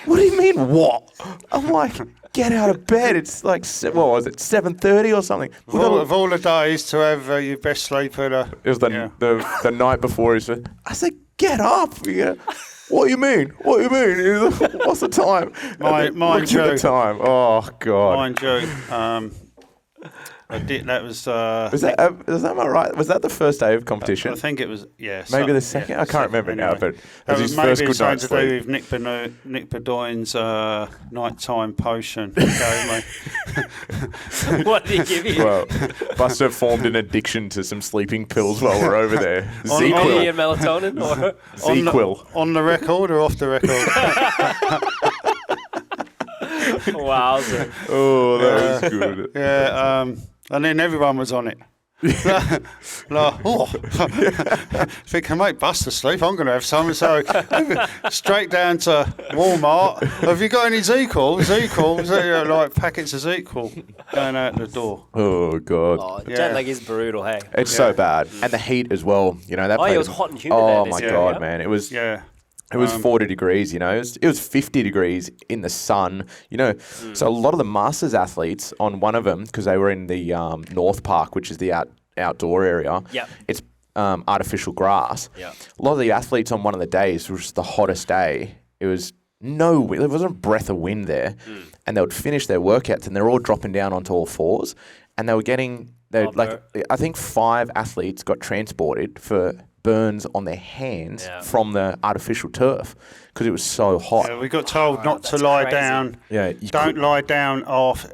what do you mean, what? I'm like, get out of bed. It's like, what was it, 7:30 or something?
Of all the days to have your best sleep at a...
It was the night before. I said, get up. What do you mean? What's the time?
Mind you.
The time. Oh, God.
Mind you. I did. That was.
Is that my right? Was that the first day of competition?
I think it was. Yeah.
Maybe the second. I can't remember now. But it was his first good night's sleep.
Maybe something to do with Nick Bedoyne's nighttime potion. He gave me.
What did he give you?
Well, Buster formed an addiction to some sleeping pills while we're over there.
Z-Quil. And melatonin or
Z-Quil.
On the record or off the record?
Wowza.
Oh, that was good.
Yeah. And then everyone was on it. If it can make Buster sleep, I'm going to have some. So straight down to Walmart. Have you got any Z-Quil? Like packets of Z-Quil going out the door.
Oh, God.
Oh, jet lag is brutal, hey?
It's so bad. And the heat as well. That
it was hot and humid.
Oh, my God, man. It was...
Yeah.
It was 40 degrees, it was 50 degrees in the sun, So a lot of the Masters athletes on one of them, because they were in the North Park, which is the outdoor area.
Yep.
It's artificial grass.
Yep.
A lot of the athletes on one of the days, which was the hottest day, it was no wind. There wasn't a breath of wind there. And they would finish their workouts and they're all dropping down onto all fours. And they were I think 5 athletes got transported for burns on their hands from the artificial turf because it was so hot.
Yeah, we got told not to lie down.
Yeah,
don't lie down off.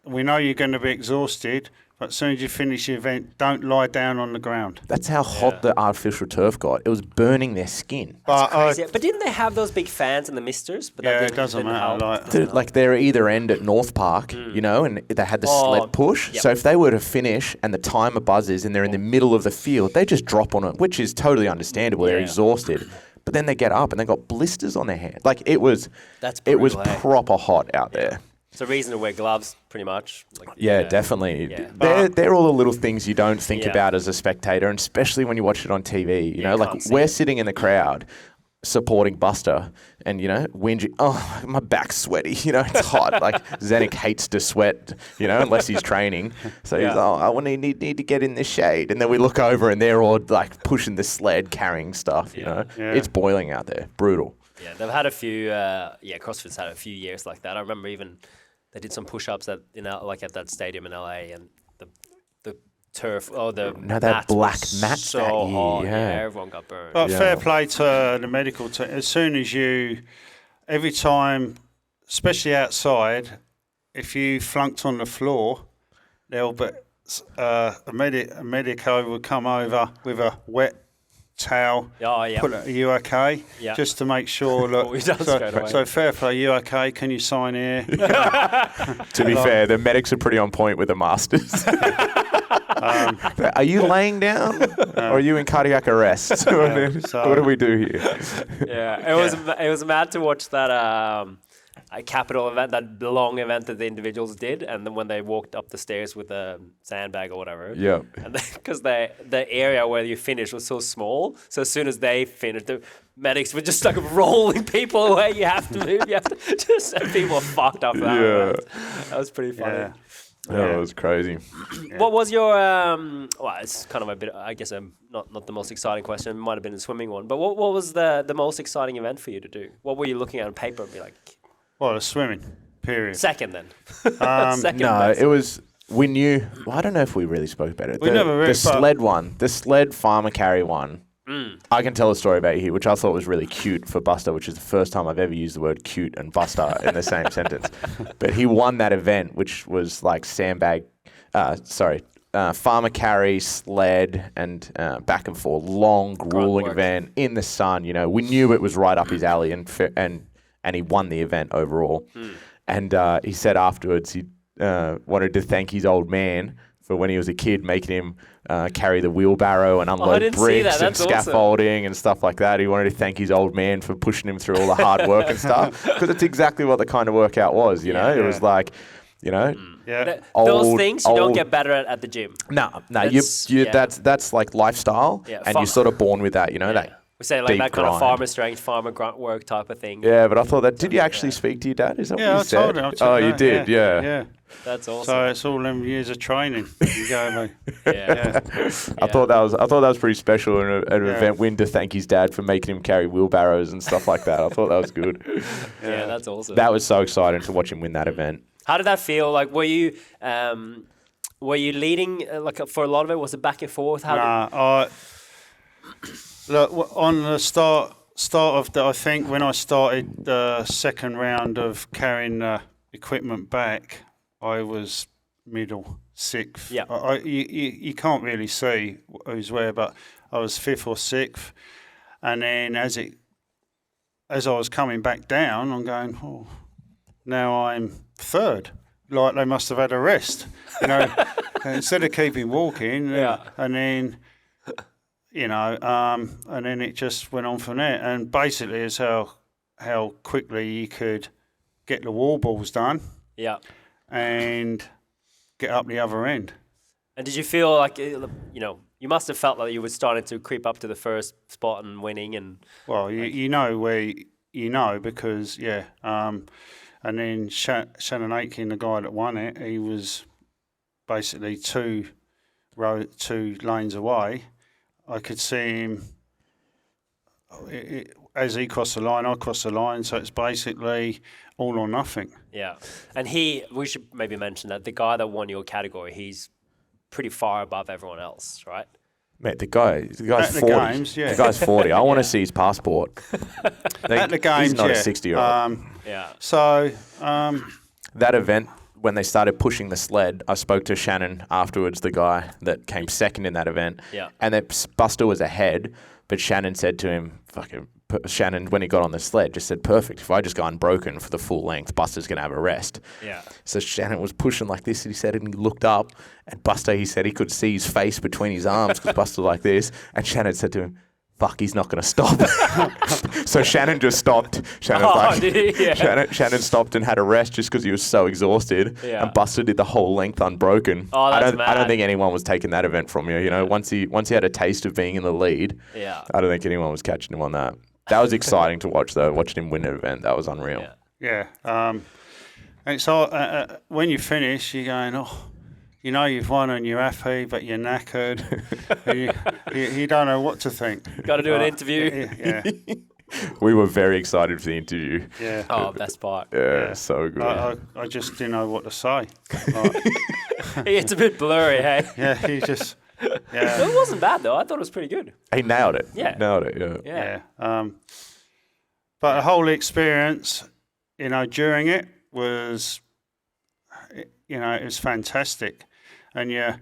We know you're going to be exhausted, but as soon as you finish the event, don't lie down on the ground.
That's how hot the artificial turf got. It was burning their skin.
But didn't they have those big fans in the misters? But
it doesn't matter.
They're either end at North Park, and they had the sled push. Yep. So if they were to finish and the timer buzzes and they're in the middle of the field, they just drop on it, which is totally understandable. They're exhausted. But then they get up and they got blisters on their hand. It was proper hot out there.
It's a reason to wear gloves, pretty much.
Definitely. Yeah. They're all the little things you don't think about as a spectator, and especially when you watch it on TV. We're sitting in the crowd supporting Buster and, whinging, oh, my back's sweaty, it's hot. Zenik hates to sweat, unless he's training. So he's I need to get in the shade. And then we look over and they're all pushing the sled, carrying stuff, Yeah. It's boiling out there. Brutal.
Yeah, they've had a few, CrossFit's had a few years like that. I remember even they did some push-ups at that stadium in LA, and the turf,
that black mat
so
that year,
hot. Yeah, everyone got burned.
But fair play to the medical team. As soon as every time, especially outside, if you flunked on the floor, a medico would come over with a wet towel. Put it, are you okay? Yeah. Just to make sure. Look, so fair play. You okay? Can you sign here?
To be fair, the medics are pretty on point with the Masters. Are you laying down, or are you in cardiac arrest? What do we do here?
It was mad to watch that capital event, that long event that the individuals did, and then when they walked up the stairs with a sandbag or whatever.
Yeah.
And because the area where you finished was so small, so as soon as they finished, the medics were just rolling people away. You have to move. You have to just. People were fucked up. That was pretty funny.
Yeah. That was crazy.
What was your it's kind of a bit, I guess, not the most exciting question. It might have been a swimming one, but what was the most exciting event for you to do? What were you looking at on paper and be like?
Well, the swimming, period.
Second, then.
It was. We knew. Well, I don't know if we really spoke about it. The sled farmer carry one. I can tell a story about here, which I thought was really cute for Buster, which is the first time I've ever used the word cute and Buster in the same sentence. But he won that event, which was farmer carry, sled, and back and forth, long, grueling event in the sun. We knew it was right up his alley, and he won the event overall. And he said afterwards he wanted to thank his old man for when he was a kid, making him carry the wheelbarrow and unload bricks and scaffolding and stuff like that. He wanted to thank his old man for pushing him through all the hard work and stuff, because it's exactly what the kind of workout was. It was like,
those things you don't get better at the gym.
No, that's like lifestyle, and you're sort of born with that. That.
We say that kind of farmer strength, farmer grunt work type of thing.
Yeah, but I thought that. Did you actually speak to your dad? Is that what you said?
I told him.
You did, yeah.
That's awesome.
So it's all them years of training. You go, mate.
I thought that was pretty special, and an event win to thank his dad for making him carry wheelbarrows and stuff like that. I thought that was good.
Yeah, that's awesome.
That was so exciting to watch him win that event.
How did that feel? Like, were you leading? For a lot of it, was it back and forth?
Look, on the start of I think when I started the second round of carrying equipment back, I was middle, sixth.
Yeah.
You can't really see who's where, but I was fifth or sixth. And then as I was coming back down, I'm going, now I'm third. Like they must have had a rest, instead of keeping walking. And then. And then it just went on from there. And basically, it's how quickly you could get the wall balls done.
Yeah.
And get up the other end.
And did you feel like, You must have felt like you were starting to creep up to the first spot and winning, and
Well, you know where you know because and then Shannon Aitken, the guy that won it, he was basically two lanes away. I could see him as he crossed the line, I crossed the line. So it's basically all or nothing.
yeah. And we should maybe mention that the guy that won your category, he's pretty far above everyone else, right?
Mate, the guy's
At
40.
the games, yeah.
The guy's 40. I want to see his passport.
At the games,
he's not
yeah.
a 60-year-old.
Yeah.
So
That event, when they started pushing the sled, I spoke to Shannon afterwards, the guy that came second in that event.
Yeah.
And that Buster was ahead, but Shannon said to him, Shannon, when he got on the sled, just said, perfect. If I just go unbroken for the full length, Buster's going to have a rest.
Yeah.
So Shannon was pushing like this, he said, and he looked up, and Buster, he said he could see his face between his arms because Buster was like this. And Shannon said to him, fuck, he's not going to stop. So Shannon just stopped.
Did he? Yeah.
Shannon stopped and had a rest just because he was so exhausted.
Yeah.
And Buster did the whole length unbroken.
Oh, that's
I don't
mad.
think anyone was taking that event from you. You know, once he had a taste of being in the lead,
Yeah.
I don't think anyone was catching him on that. That was exciting to watch, though. Watching him win an event, that was unreal.
Yeah.
and it's all, when you finish, you're going, you know you've won and you're happy, but you're knackered. And you don't know what to think.
Got to do an interview.
Yeah.
We were very excited for the interview.
Yeah.
Oh, best part.
Yeah, so good.
I just didn't know what to say.
It's a bit blurry, hey?
Yeah, he just.
No,
Yeah.
it wasn't bad though. I thought it was pretty good.
He nailed it.
Yeah.
Nailed it, yeah.
Yeah.
Yeah. But the whole experience, during it was, it was fantastic, and you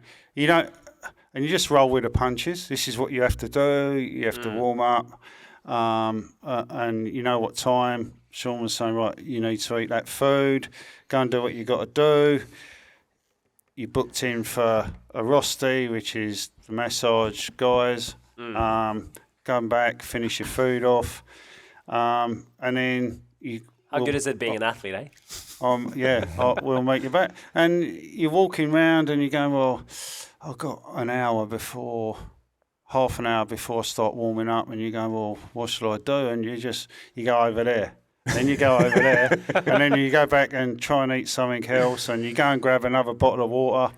just roll with the punches. This is what you have to do. You have to warm up, and you know what time. Sean was saying, right, you need to eat that food. Go and do what you got to do. You booked in for a rosti, which is the massage guys. Come back, finish your food off, and then you.
How good is it being an athlete, eh?
We'll make you back. And you're walking round and you're going, well, I've got half an hour before I start warming up, and you go, well, what shall I do? And you go over there. Then you go over there, and then you go back and try and eat something else, and you go and grab another bottle of water,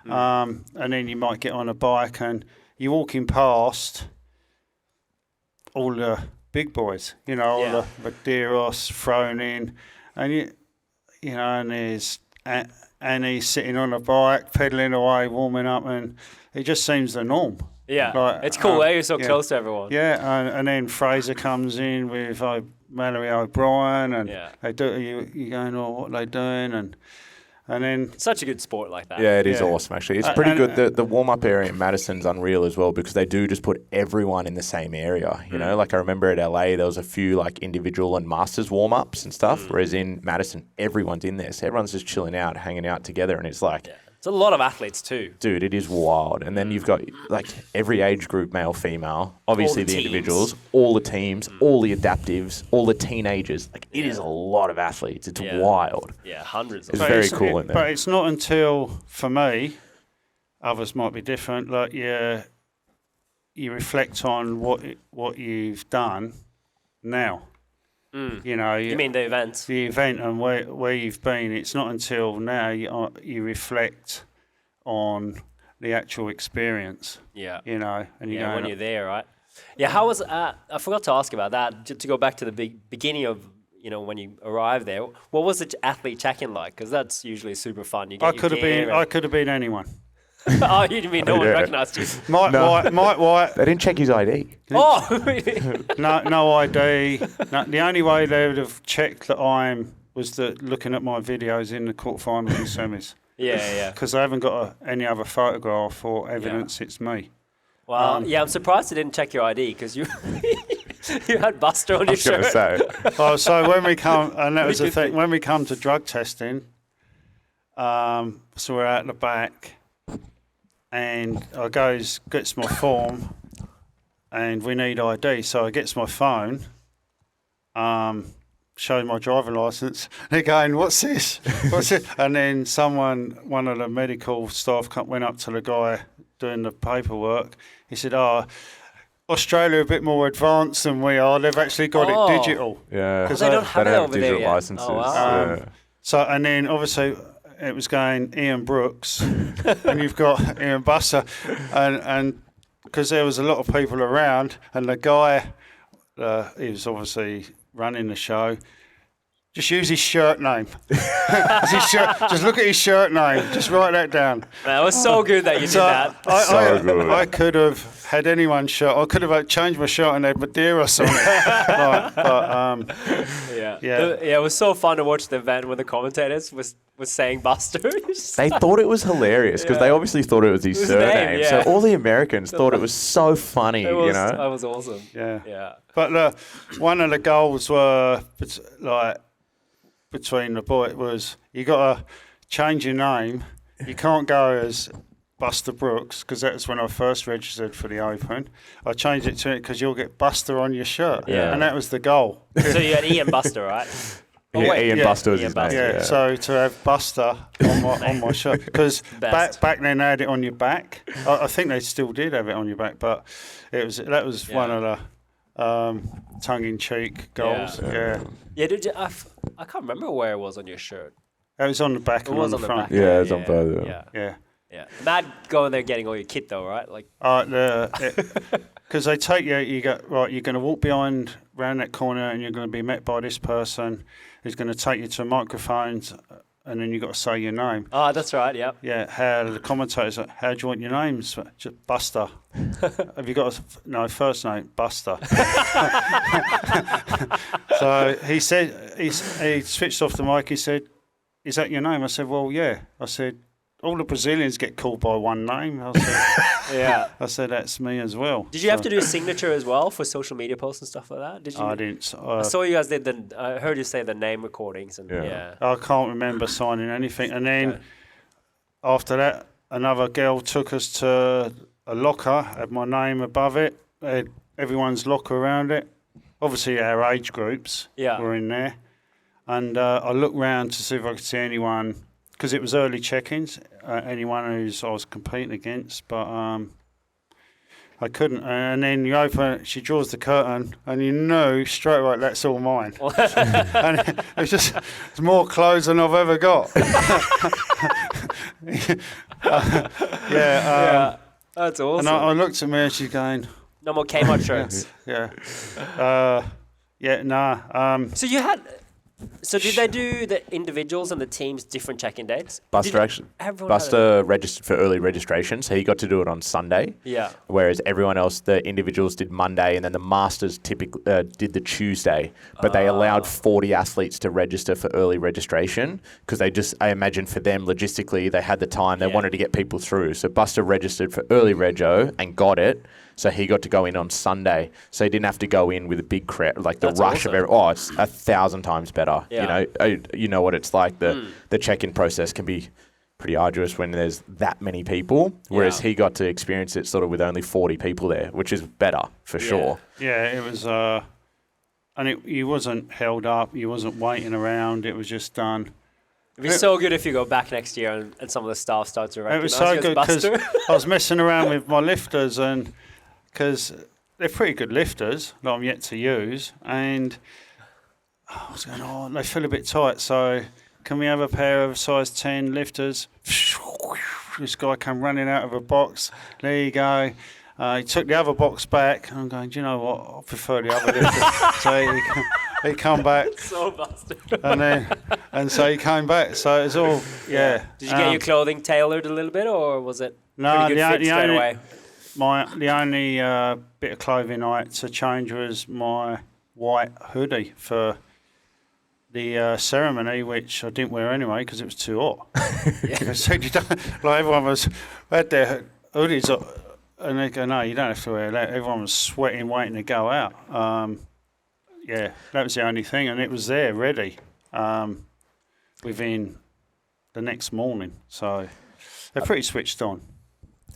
and then you might get on a bike, and you're walking past all the big boys, all the Medeiros thrown in, and and there's Annie sitting on a bike, pedalling away, warming up, and it just seems the norm.
Yeah, it's cool. You're so close to everyone.
Yeah, and then Fraser comes in with Mallory O'Brien, and they do. You going, what are they doing? And then
It's such a good sport like that.
Yeah, it is awesome, actually. It's pretty good. The warm-up area in Madison's unreal as well because they do just put everyone in the same area. You know, like I remember at LA, there was a few like individual and masters warm-ups and stuff, whereas in Madison, everyone's in there. So everyone's just chilling out, hanging out together, and it's like...
Yeah. It's a lot of athletes too.
Dude, it is wild. And then you've got like every age group, male, female, obviously the individuals, all the teams, all the adaptives, all the teenagers. Like it is a lot of athletes. It's wild.
Yeah, hundreds of
It's
them.
very cool in there.
But it's not until, for me, others might be different, like you reflect on what you've done now. You
mean the events?
The event and where you've been. It's not until now you reflect on the actual experience.
Yeah.
And you go,
when you're there, right? Yeah, how was... I forgot to ask about that. To go back to the beginning of, when you arrived there, what was the athlete check-in like? Because that's usually super fun.
I could have been anyone.
Oh, you mean no one recognised you?
Mike White.
They didn't check his ID.
Oh!
No ID. No, the only way they would have checked that was looking at my videos in the quarterfinals and semis.
Yeah.
Because I haven't got any other photograph or evidence it's me.
Well, I'm surprised they didn't check your ID because you you had Buster on your shirt.
Say.
So when we come, and that was the thing, when we come to drug testing, so we're out the back, and I gets my form, and we need ID. So I gets my phone, showing my driving licence. They're going, what's this? What's it? And then one of the medical staff went up to the guy doing the paperwork. He said, Australia are a bit more advanced than we are. They've actually got it digital.
Yeah.
Because
they don't have it over
digital
there yet.
licenses.
Oh, wow.
So, and then obviously it was going Ian Brooks, and you've got Ian Buster, and because there was a lot of people around, and the guy, he was obviously running the show. Just use his shirt name. Just look at his shirt name. Just write that down.
Man, it was so good that you did that.
Good.
I could have had anyone's shirt. I could have changed my shirt and had Madeira on it.
It was so fun to watch the event when the commentators was saying Buster.
They thought it was hilarious because they obviously thought it was his surname. So all the Americans thought it was so funny,
That was awesome.
Yeah. But one of the goals were between the boys was you got to change your name. You can't go as Buster Brooks because that's when I first registered for the Open. I changed it to it because you'll get Buster on your shirt.
Yeah.
And that was the goal.
So you had Ian Buster, right?
Ian Buster was his name.
Yeah, so to have Buster on my shirt. Because back then they had it on your back. I think they still did have it on your back, but that was one of the tongue-in-cheek goals. Yeah.
Did you, I can't remember where it was on your shirt.
It was on the back and on the front.
Yeah, it was on both.
Yeah.
Mad going there getting all your kit though, right? Like,
because they take you. You go right. You're going to walk round that corner, and you're going to be met by this person who's going to take you to microphones, and then you got to say your name.
Oh, that's right. Yep.
Yeah. How the commentators? How do you want your name? Just Buster. Have you got first name? Buster. So he said he switched off the mic. He said, "Is that your name?" I said, "Well, yeah." I said, "All the Brazilians get called by one name." I said, I said, "That's me as well."
Did you have to do a signature as well for social media posts and stuff like that? Did you?
I didn't.
I saw you guys did I heard you say the name recordings and
I can't remember signing anything. And then after that, another girl took us to a locker, had my name above it, had everyone's locker around it. Obviously, our age groups were in there. And I looked round to see if I could see anyone, because it was early check-ins, anyone I was competing against, but I couldn't. And then you open, she draws the curtain, and you know straight away that's all mine. And it's more clothes than I've ever got.
That's awesome.
And I looked at me, and she's going,
"No more Kmart shirts." So you had. So did they do the individuals and the teams different check-in dates?
Buster registered for early registration, so he got to do it on Sunday.
Yeah.
Whereas everyone else, the individuals did Monday, and then the Masters typically did the Tuesday. But they allowed 40 athletes to register for early registration because I imagine for them logistically they had the time, they wanted to get people through. So Buster registered for early rego and got it. So he got to go in on Sunday. So he didn't have to go in with a big crowd, like the rush of everyone. Oh, it's 1,000 times better.
Yeah.
You know what it's like. The check-in process can be pretty arduous when there's that many people. Whereas he got to experience it sort of with only 40 people there, which is better for sure.
Yeah, it was. And he wasn't held up. He wasn't waiting around. It was just done.
It'd be so good if you go back next year and some of the staff starts to recognize
it was so good because
I
was messing around with my lifters and. Because they're pretty good lifters that I'm yet to use, and I was going, they feel a bit tight, so can we have a pair of size 10 lifters? This guy came running out of a box. There you go. He took the other box back, and I'm going, do you know what? I prefer the other lifter. So he come back.
So busted.
And so he came back. So it's all,
Did you get your clothing tailored a little bit, or was it pretty good fit straight away?
The only bit of clothing I had to change was my white hoodie for the ceremony, which I didn't wear anyway because it was too hot. So everyone had their hoodies, and they go, "No, you don't have to wear that." Everyone was sweating, waiting to go out. That was the only thing, and it was there ready within the next morning. So they're pretty switched on.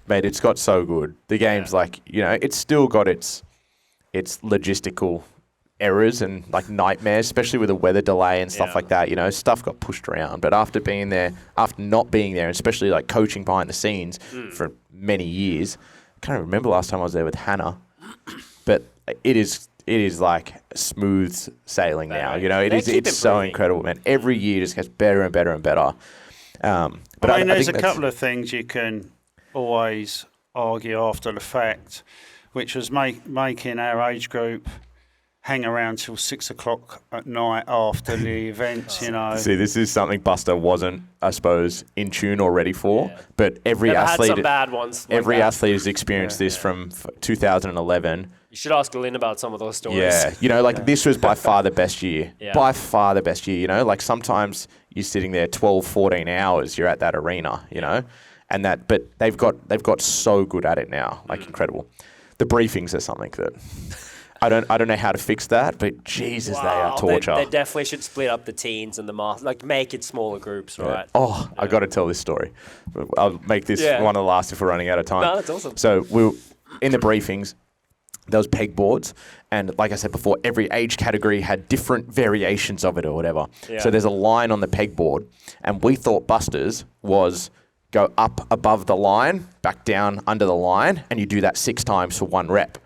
Mate, it's got so good. The game's it's still got its logistical errors and like nightmares, especially with the weather delay and stuff like that. You know, stuff got pushed around. But after not being there, and especially like coaching behind the scenes for many years, I can't remember last time I was there with Hannah, but it is like smooth sailing now. You know, it's so incredible, man. Every year just gets better and better and better. But
I mean, there's a couple of things you can always argue after the fact, which was making our age group hang around till 6 o'clock at night after the events, you know.
See, this is something Buster wasn't, I suppose, in tune or ready for. Yeah. But every athlete,
had some bad ones.
Every athlete has experienced this from 2011.
You should ask Lynn about some of those stories.
Yeah, you know, like this was by far the best year. By far the best year, you know. Like sometimes you're sitting there 12, 14 hours, you're at that arena, you know. But they've got so good at it now, like incredible. The briefings are something that I don't know how to fix that, but Jesus, they are torture.
They definitely should split up the teens and the masters, like make it smaller groups, right?
Oh, I got to tell this story. I'll make this one of the last if we're running out of time.
No, that's awesome.
So we were in the briefings. There was pegboards, and like I said before, every age category had different variations of it or whatever. Yeah. So there's a line on the pegboard, and we thought Busters was go up above the line, back down under the line, and you do that 6 times for 1 rep.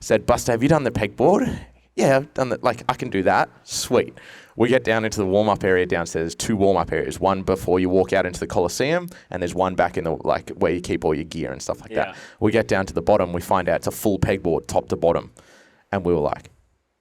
Said, Buster, have you done the pegboard? Yeah, I've done that. Like, I can do that. Sweet. We get down into the warm-up area downstairs. There's 2 warm-up areas. One before you walk out into the Coliseum, and there's one back in the like where you keep all your gear and stuff like that. We get down to the bottom. We find out it's a full pegboard, top to bottom. And we were like,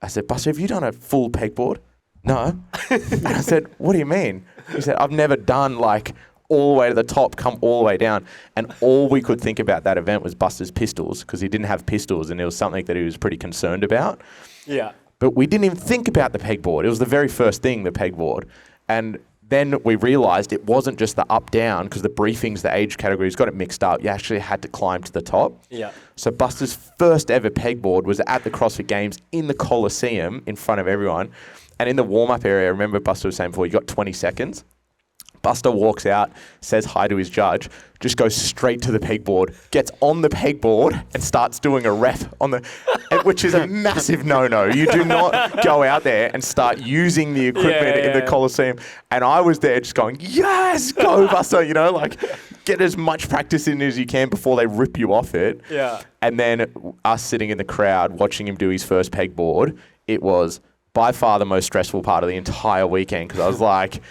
I said, Buster, have you done a full pegboard? No. And I said, what do you mean? He said, I've never done like all the way to the top, come all the way down. And all we could think about that event was Buster's pistols, because he didn't have pistols, and it was something that he was pretty concerned about.
Yeah.
But we didn't even think about the pegboard. It was the very first thing, the pegboard. And then we realised it wasn't just the up-down, because the briefings, the age categories got it mixed up. You actually had to climb to the top.
Yeah.
So Buster's first ever pegboard was at the CrossFit Games in the Coliseum in front of everyone. And in the warm-up area, I remember Buster was saying before, you got 20 seconds. Buster walks out, says hi to his judge, just goes straight to the pegboard, gets on the pegboard and starts doing a rep on the, which is a massive no-no. You do not go out there and start using the equipment in the Coliseum. And I was there just going, yes, go Buster, you know, like get as much practice in as you can before they rip you off it.
Yeah.
And then us sitting in the crowd watching him do his first pegboard, it was by far the most stressful part of the entire weekend, because I was like,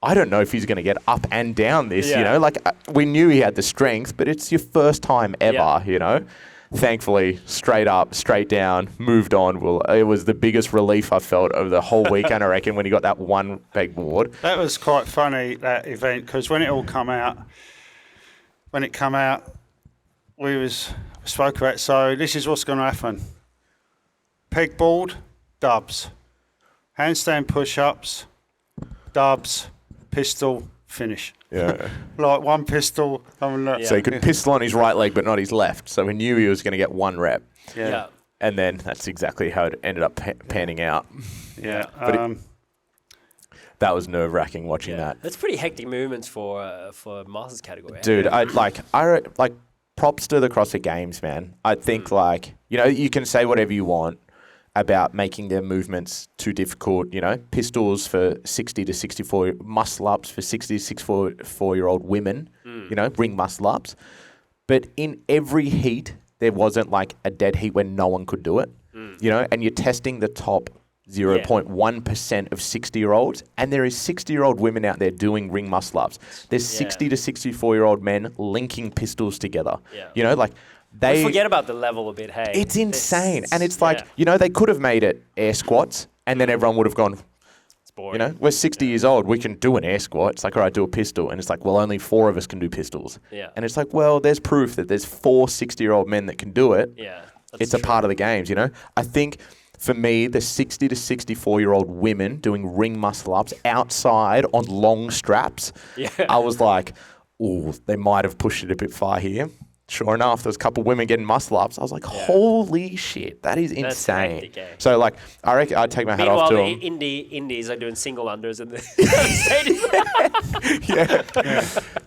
I don't know if he's going to get up and down this, you know. Like, we knew he had the strength, but it's your first time ever, you know. Thankfully, straight up, straight down, moved on. Well, it was the biggest relief I felt over the whole weekend, I reckon, when he got that one pegboard.
That was quite funny, that event, because when it came out, we spoke about, so this is what's going to happen. Pegboard, dubs. Handstand push-ups, dubs. Pistol, finish.
Yeah.
Like one pistol.
So he could pistol on his right leg, but not his left. So we knew he was going to get 1 rep.
Yeah.
And then that's exactly how it ended up panning out.
Yeah.
But that was nerve-wracking watching that.
That's pretty hectic movements for Masters category.
Dude, I props to the CrossFit Games, man. I think you know, you can say whatever you want about making their movements too difficult, you know, pistols for 60 to 64, muscle-ups for 60 to 64-year-old women, you know, ring muscle-ups. But in every heat, there wasn't like a dead heat where no one could do it, you know, and you're testing the top 0.1% of 60-year-olds, and there is 60-year-old women out there doing ring muscle-ups. There's 60 to 64-year-old men linking pistols together, you know, like, we
forget about the level a bit, hey.
It's insane. And it's like, you know, they could have made it air squats, and then everyone would have gone,
it's boring.
You know, we're 60 years old. We can do an air squat. It's like, all right, do a pistol. And it's like, well, only 4 of us can do pistols.
Yeah.
And it's like, well, there's proof that there's 4 60-year-old men that can do it.
Yeah.
It's a part of the games, you know. I think for me, the 60 to 64-year-old women doing ring muscle-ups outside on long straps, I was like, oh, they might have pushed it a bit far here. Sure enough, there's a couple of women getting muscle-ups. I was like, holy shit, that is insane. So, like, I reckon I'd take my hat off to them.
Meanwhile, the indies are doing single unders in the
stadium.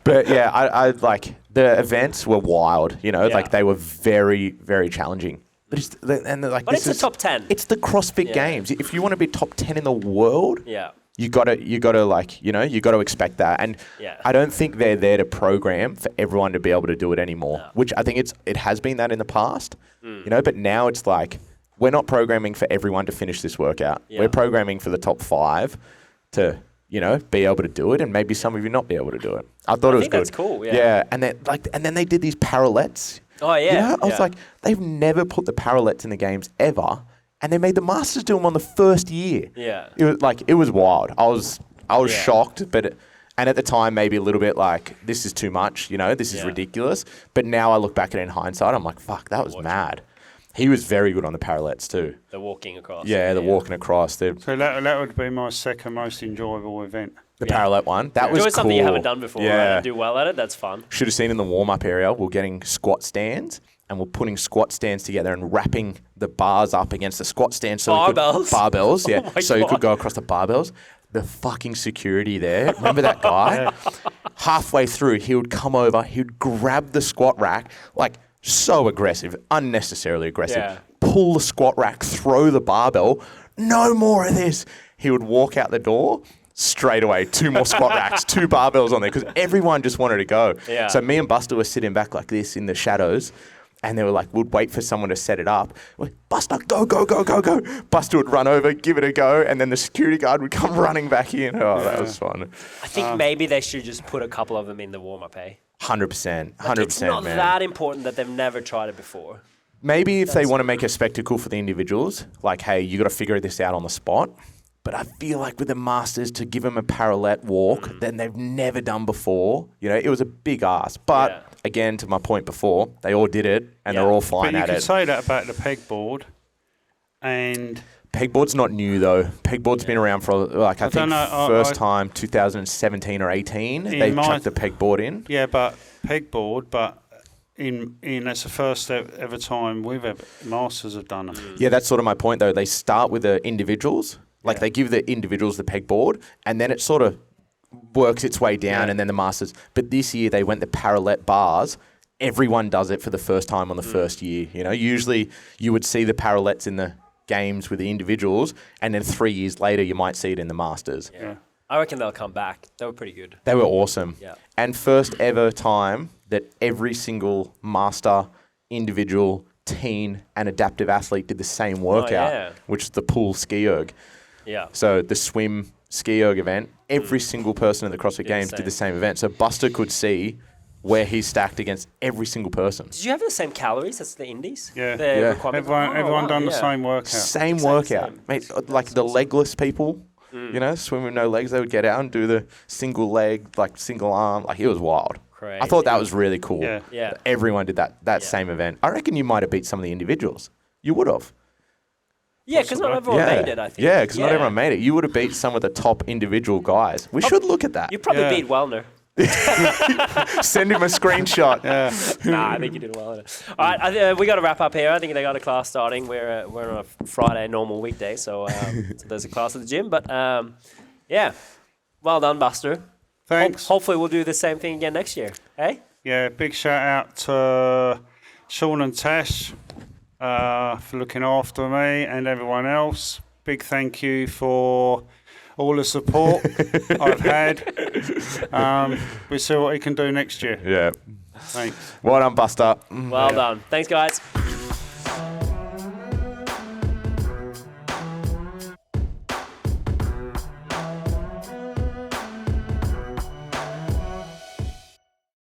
But, I like, the events were wild, you know, like, they were very, very challenging. But it's
a top 10.
It's the CrossFit Games. If you want to be top 10 in the world,
yeah,
you gotta expect that. And I don't think they're there to program for everyone to be able to do it anymore. No. Which I think it has been that in the past, but now it's like we're not programming for everyone to finish this workout. Yeah. We're programming for the top 5 to be able to do it, and maybe some of you not be able to do it. I thought it was good.
That's cool. Yeah.
Yeah, and then they did these parallettes.
Oh yeah.
I was like, they've never put the parallettes in the games ever, and they made the Masters do them on the first year.
Yeah.
It was wild. I was shocked, and at the time maybe a little bit like, this is too much. This is ridiculous. But now I look back at it in hindsight, I'm like, fuck, that was mad. He was very good on the parallettes too.
The walking across.
Yeah, walking across.
So that would be my second most enjoyable event.
The parallel one. That was cool.
Doing something you haven't done before, right? And do well at it, that's fun.
Should have seen in the warm-up area, we're getting squat stands, and we're putting squat stands together and wrapping the bars up against the squat stands. Barbells, yeah. So you could go across the barbells. The fucking security there. Remember that guy? Halfway through, he would come over, he would grab the squat rack, like so aggressive, unnecessarily aggressive. Yeah. Pull the squat rack, throw the barbell. No more of this. He would walk out the door. Straight away, 2 more squat racks, 2 barbells on there, because everyone just wanted to go. Yeah. So me and Buster were sitting back like this in the shadows, and they were like, we'd wait for someone to set it up. We're like, Buster, go, go, go, go, go. Buster would run over, give it a go, and then the security guard would come running back in. Oh, that was fun.
I think maybe they should just put a couple of them in the warm-up,
100%.
It's not that important that they've never tried it before.
Maybe if they want to make a spectacle for the individuals, like, hey, you got to figure this out on the spot. But I feel like with the Masters, to give them a parallel walk that they've never done before, it was a big ask. But again, to my point before, they all did it and they're all fine at it.
But you could say that about the pegboard. And
pegboard's not new though. Pegboard's been around for I think first time 2017 or 18. They chucked the pegboard in.
Yeah, but pegboard, in that's the first ever time Masters have done it.
Yeah, that's sort of my point though. They start with the individuals. Like they give the individuals the pegboard, and then it sort of works its way down, and then the Masters. But this year they went the parallel bars. Everyone does it for the first time on the first year. Usually you would see the parallettes in the games with the individuals, and then 3 years later you might see it in the Masters.
Yeah. I reckon they'll come back. They were pretty good.
They were awesome.
Yeah.
And first ever time that every single master, individual, teen, and adaptive athlete did the same workout, which is the pool ski erg.
Yeah.
So the swim ski erg event, every single person at the CrossFit Games did the same event. So Buster could see where he's stacked against every single person.
Did you have the same calories as the indies?
Yeah. Everyone done the same workout.
Same workout. Mate, like the legless people, swim with no legs, they would get out and do the single leg, like single arm. Like it was wild. Crazy. I thought that was really cool.
Yeah.
Everyone did that same event. I reckon you might have beat some of the individuals. You would have.
Yeah, because not everyone made it, I think.
Yeah, because not everyone made it. You would have beat some of the top individual guys. We should look at that.
You probably beat Wellner.
Send him a screenshot.
Nah, I think you did well in it. All right, we got to wrap up here. I think they got a class starting. We're on a Friday, normal weekday, so there's a class at the gym. But well done, Buster.
Thanks.
Hopefully we'll do the same thing again next year. Hey?
Yeah, big shout out to Sion and Tash for looking after me and everyone else. Big thank you for all the support I've had. We'll see what we can do next year.
Yeah.
Thanks.
Well done, Buster.
Well done. Thanks, guys.